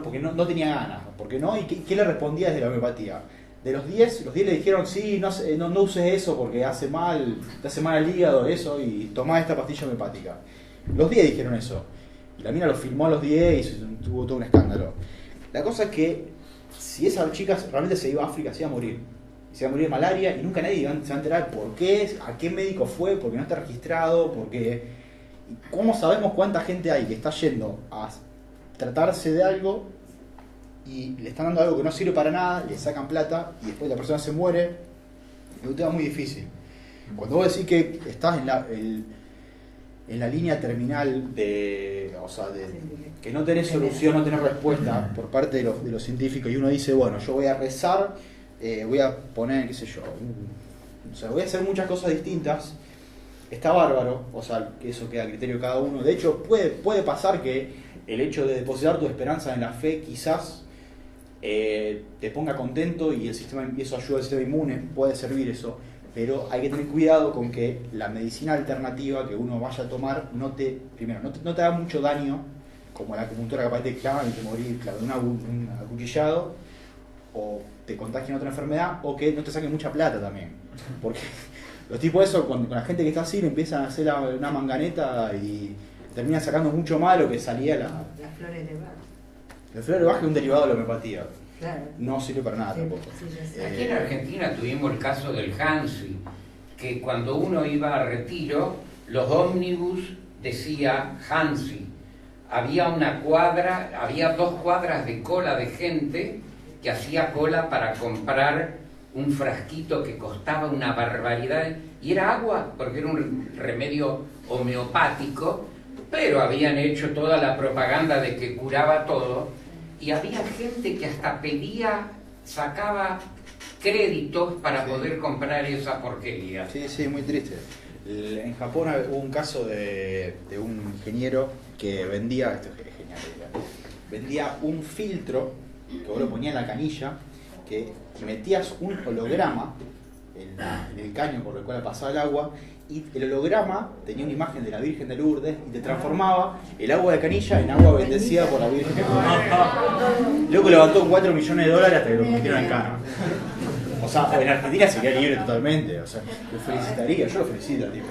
Porque no tenía ganas. ¿Por qué no? ¿Y qué le respondía desde la homeopatía? De los 10 le dijeron, sí, no uses eso porque te hace mal al hígado, eso, y tomá esta pastilla homeopática. Los 10 dijeron eso. Y la mina lo filmó a los 10 y tuvo todo un escándalo. La cosa es que si esa chica realmente se iba a África, se iba a morir. Se iba a morir de malaria y nunca nadie se va a enterar por qué, a qué médico fue, porque no está registrado, porque... ¿Cómo sabemos cuánta gente hay que está yendo a tratarse de algo y le están dando algo que no sirve para nada, le sacan plata y después la persona se muere? Es un tema muy difícil. Cuando vos decís que estás en la línea terminal de que no tenés solución, no tenés respuesta por parte de los científicos, y uno dice, bueno, yo voy a rezar, voy a poner, qué sé yo, voy a hacer muchas cosas distintas, está bárbaro, que eso queda a criterio de cada uno. De hecho, puede pasar que el hecho de depositar tu esperanza en la fe quizás te ponga contento y eso ayuda al sistema inmune, puede servir eso, pero hay que tener cuidado con que la medicina alternativa que uno vaya a tomar no te haga mucho daño, como la acupuntura, capaz te clavan y te morís de un acuchillado, o te contagian otra enfermedad, o que no te saquen mucha plata también, porque los tipos eso, con la gente que está así, le empiezan a hacer una manganeta y terminan sacando mucho más lo que salía las flores de Bach. La flor de Bach es un derivado de la homeopatía. Claro. No sirve para nada tampoco. Aquí en Argentina tuvimos el caso del Hansi, que cuando uno iba a retiro, los ómnibus decía Hansi. Había 2 cuadras de cola de gente que hacía cola para comprar un frasquito que costaba una barbaridad, y era agua, porque era un remedio homeopático, pero habían hecho toda la propaganda de que curaba todo, y había gente que hasta sacaba créditos para poder comprar esa porquería. Sí, muy triste. En Japón hubo un caso de un ingeniero que vendía, esto es genial, vendía un filtro que vos lo ponías en la canilla, que metías un holograma en el caño por el cual pasaba el agua, y el holograma tenía una imagen de la Virgen de Lourdes y te transformaba el agua de canilla en agua bendecida por la Virgen de Lourdes. Luego levantó $4 millones hasta que lo metieron en cana. En Argentina sería libre totalmente, lo felicitaría, yo lo felicito, tipo.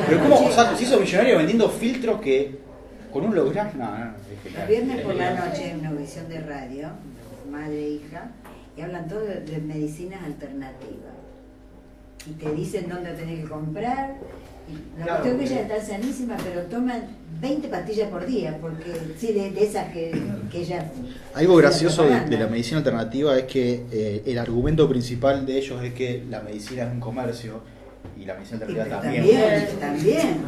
Pero ¿cómo? Se hizo millonario vendiendo filtros que con un holograma, Los viernes por la noche en una visión de radio, madre e hija, y hablan todo de medicinas alternativas. Y te dicen dónde tenés que comprar. Y la cuestión que ella está sanísima, pero toman 20 pastillas por día, porque sí, de esas que ella... Algo gracioso de la medicina alternativa es que el argumento principal de ellos es que la medicina es un comercio, y la medicina alternativa también.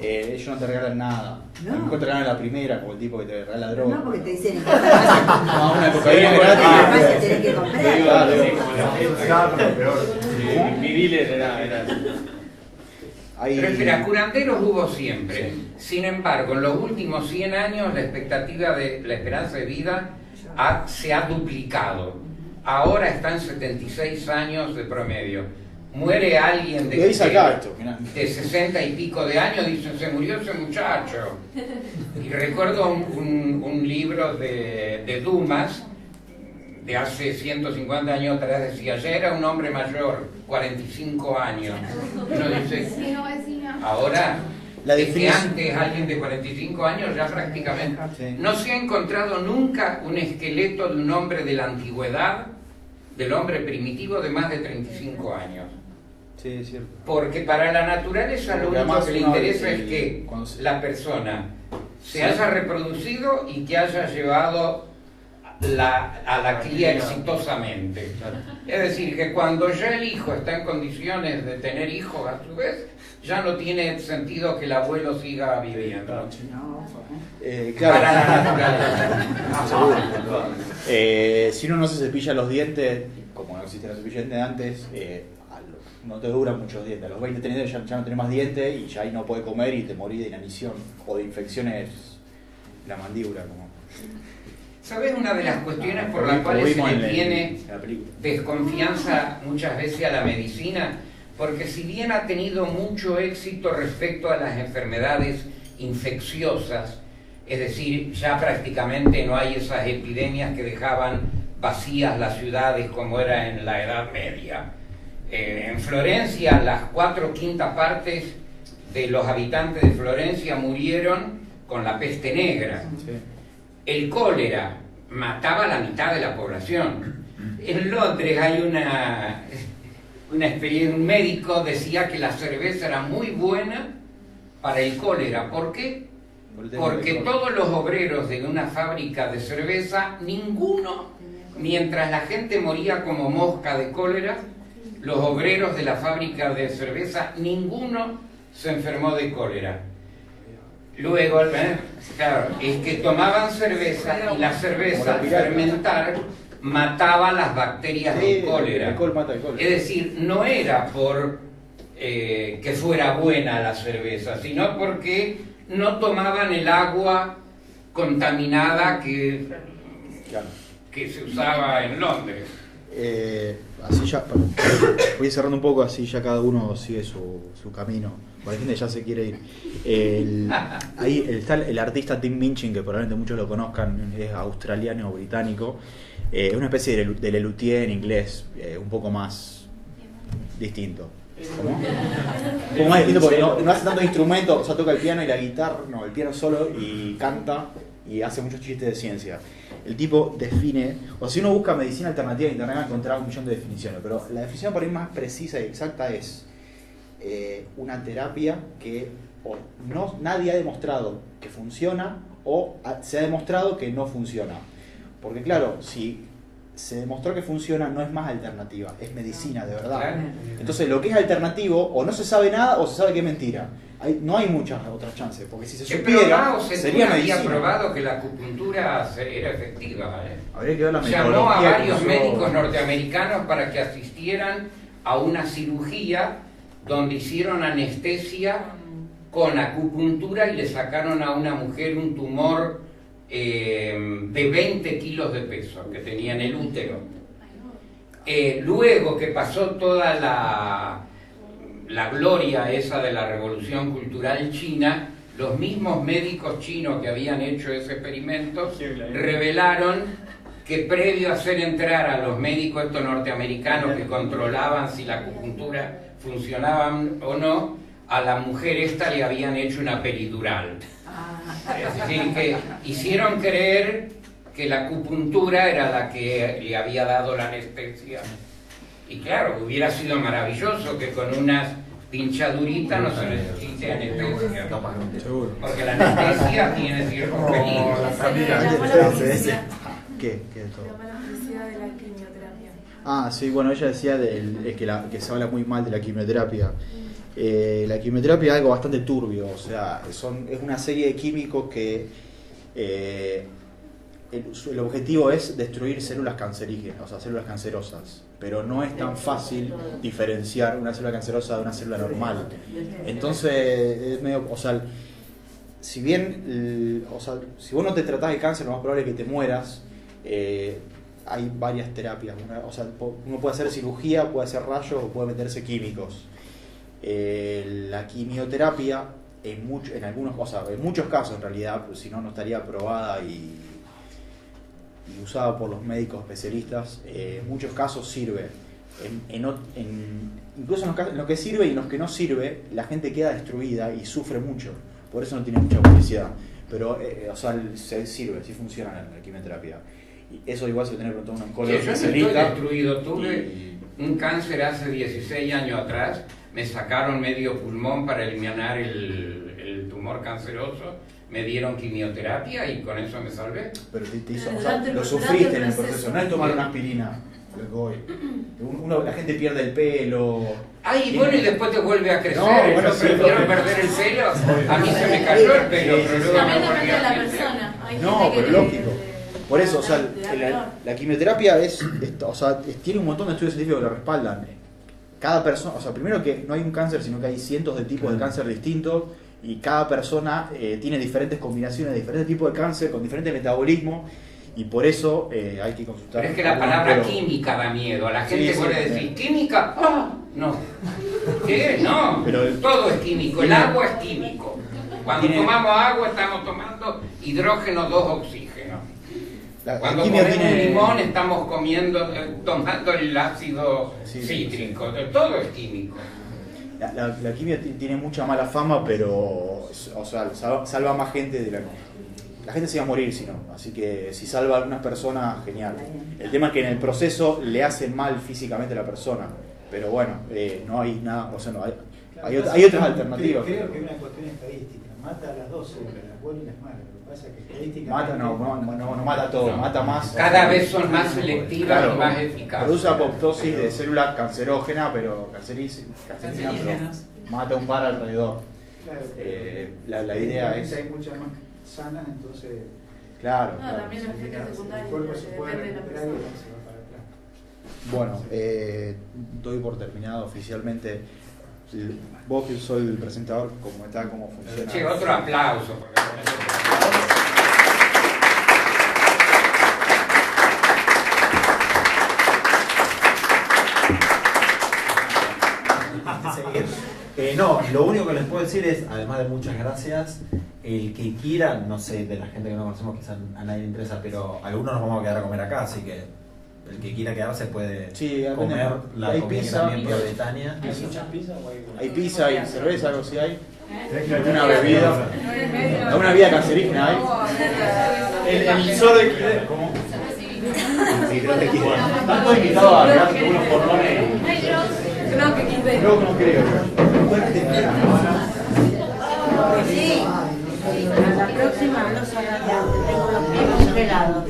Ellos no te regalan nada. No te regalan la primera, como el tipo que te regala droga. No, porque te dicen una cocaína gratis. Además que tenés que comprar. Mi dealer era Pero curanderos hubo siempre. Sin embargo, en los últimos 100 años la esperanza de vida se ha duplicado. Ahora está en 76 años de promedio. muere alguien de 60 y pico de años, dicen, se murió ese muchacho. Y recuerdo un libro de Dumas, de hace 150 años atrás, decía, ya era un hombre mayor, 45 años. Uno dice, ahora, de que antes alguien de 45 años ya prácticamente... No se ha encontrado nunca un esqueleto de un hombre de la antigüedad, del hombre primitivo de más de 35 años. Sí, es cierto. Porque para la naturaleza lo único que le interesa es que la persona se haya reproducido y que haya llevado a la cría exitosamente. Es decir, que cuando ya el hijo está en condiciones de tener hijos a su vez, ya no tiene sentido que el abuelo siga viviendo. Claro. Para la naturaleza. Si uno no se cepilla los dientes, como no existían los cepillos de dientes antes, no te duran muchos dientes. A los 20, 30 ya no tenés más dientes y ya ahí no podés comer y te morís de inanición o de infecciones en la mandíbula. ¿Sabes una de las cuestiones por las cuales se le tiene desconfianza muchas veces a la medicina? Porque si bien ha tenido mucho éxito respecto a las enfermedades infecciosas, es decir, ya prácticamente no hay esas epidemias que dejaban vacías las ciudades como era en la Edad Media. En Florencia, las 4/5 partes de los habitantes de Florencia murieron con la peste negra. El cólera mataba a la mitad de la población. En Londres hay una experiencia, un médico decía que la cerveza era muy buena para el cólera. ¿Por qué? Porque todos los obreros de una fábrica de cerveza, ninguno, mientras la gente moría como mosca de cólera, los obreros de la fábrica de cerveza, ninguno se enfermó de cólera. Luego, claro, es que tomaban cerveza y la cerveza al fermentar mataba las bacterias del cólera. Es decir, no era por que fuera buena la cerveza, sino porque no tomaban el agua contaminada que se usaba en Londres. Así ya, voy cerrando un poco, así ya cada uno sigue su camino. La gente ya se quiere ir. Ahí está el artista Tim Minchin, que probablemente muchos lo conozcan, es australiano o británico. Es una especie de Lelutier en inglés, un poco más distinto. ¿Cómo? Un poco más distinto porque no hace tanto instrumento, o sea, toca el piano y la guitarra, no, el piano solo y canta y hace muchos chistes de ciencia. El tipo define, o si uno busca medicina alternativa en internet va a encontrar 1.000.000 de definiciones, pero la definición por ahí más precisa y exacta es una terapia que nadie ha demostrado que funciona o se ha demostrado que no funciona. Porque claro, si se demostró que funciona, no es más alternativa, es medicina de verdad. Entonces lo que es alternativo, o no se sabe nada o se sabe que es mentira. No hay muchas otras chances, porque si se supiera, sería medicina. Había probado que la acupuntura era efectiva. Habría que ver la metodología. Llamó a varios médicos norteamericanos para que asistieran a una cirugía donde hicieron anestesia con acupuntura y le sacaron a una mujer un tumor de 20 kilos de peso que tenía en el útero. Luego que pasó toda la gloria esa de la revolución cultural china, los mismos médicos chinos que habían hecho ese experimento revelaron que previo a hacer entrar a los médicos estos norteamericanos que controlaban si la acupuntura funcionaba o no, a la mujer esta le habían hecho una peridural. Es decir, que hicieron creer que la acupuntura era la que le había dado la anestesia. Y claro, hubiera sido maravilloso que con unas pinchaduritas no se necesite anestesia. Porque la anestesia tiene ciertos peligros. ¿Qué de todo? La mala publicidad de la quimioterapia. Ah, sí, bueno, ella decía que se habla muy mal de la quimioterapia. La quimioterapia es algo bastante turbio, o sea, es una serie de químicos que el objetivo es destruir células cancerígenas, o sea, células cancerosas, pero no es tan fácil diferenciar una célula cancerosa de una célula normal. Entonces, es medio, o sea, si bien, si vos no te tratás de cáncer, lo más probable es que te mueras. hay varias terapias. O sea, uno puede hacer cirugía, puede hacer rayos o puede meterse químicos. La quimioterapia, en muchos casos en realidad, pues, si no, no estaría aprobada y usada por los médicos especialistas. En muchos casos sirve. Incluso en los que sirve y en los que no sirve, la gente queda destruida y sufre mucho. Por eso no tiene mucha publicidad. Pero, se sirve, sí funciona la quimioterapia. Y eso igual se lo tiene que preguntar a un oncólogo especialista. Yo estoy destruido. Tuve un cáncer hace 16 años atrás. Me sacaron medio pulmón para eliminar el tumor canceroso. Me dieron quimioterapia y con eso me salvé. Pero lo sufriste en el proceso. No es tomar una aspirina. La gente pierde el pelo. Ay, bueno, y después te vuelve a crecer. Yo prefiero perder el pelo. A mí se me cayó el pelo, pero luego también me volví depende de la a crecer. persona. No, pero lógico. Por eso, la quimioterapia tiene un montón de estudios científicos que lo respaldan. Cada persona, primero que no hay un cáncer, sino que hay cientos de tipos de cáncer distintos y cada persona tiene diferentes combinaciones, diferentes tipos de cáncer con diferente metabolismo. Y por eso hay que consultar. Pero es que la palabra química da miedo. A la gente puede decir, ¿química? ¡Ah! No. ¿Qué? No. Pero todo es químico. El agua es químico. Cuando tomamos agua estamos tomando hidrógeno 2 oxígeno. Cuando comemos un limón estamos tomando el ácido cítrico. Todo es químico. La quimio tiene mucha mala fama, pero salva más gente de la gente se va a morir si no, así que si salva a algunas personas, genial. El tema es que en el proceso le hace mal físicamente a la persona, pero bueno, no hay nada, hay otras alternativas. Creo que es una cuestión estadística, mata a las dos células, las buenas y las malas. Lo que pasa es que estadísticamente no mata todo, mata más. Cada vez son más selectivas y más eficaces. Produce apoptosis de célula cancerógena, pero cancerígena, pero mata un par alrededor. Claro, la idea es... Hay muchas más sanas, entonces claro. También los efectos secundarios el cuerpo se puede depende de la recuperar y persona. se va para atrás. Bueno, doy por terminado oficialmente. Vos que sos el presentador, cómo funciona. Sí, otro aplauso. No, lo único que les puedo decir es, además de muchas gracias, el que quiera, no sé, de la gente que no conocemos, quizás a nadie le interesa, pero algunos nos vamos a quedar a comer acá, así que el que quiera quedarse puede comer la hay comida pizza, que también pide Betania. ¿Hay muchas pizzas o hay pizza, hay cerveza, algo así hay? Una bebida cancerígena hay. El solo de ¿cómo? Sí, creo que bueno, están todos invitados a quedarse con unos porrones. Creo que quise. No creo. Sí, a la próxima no salgan de antes, tengo los pies congelados.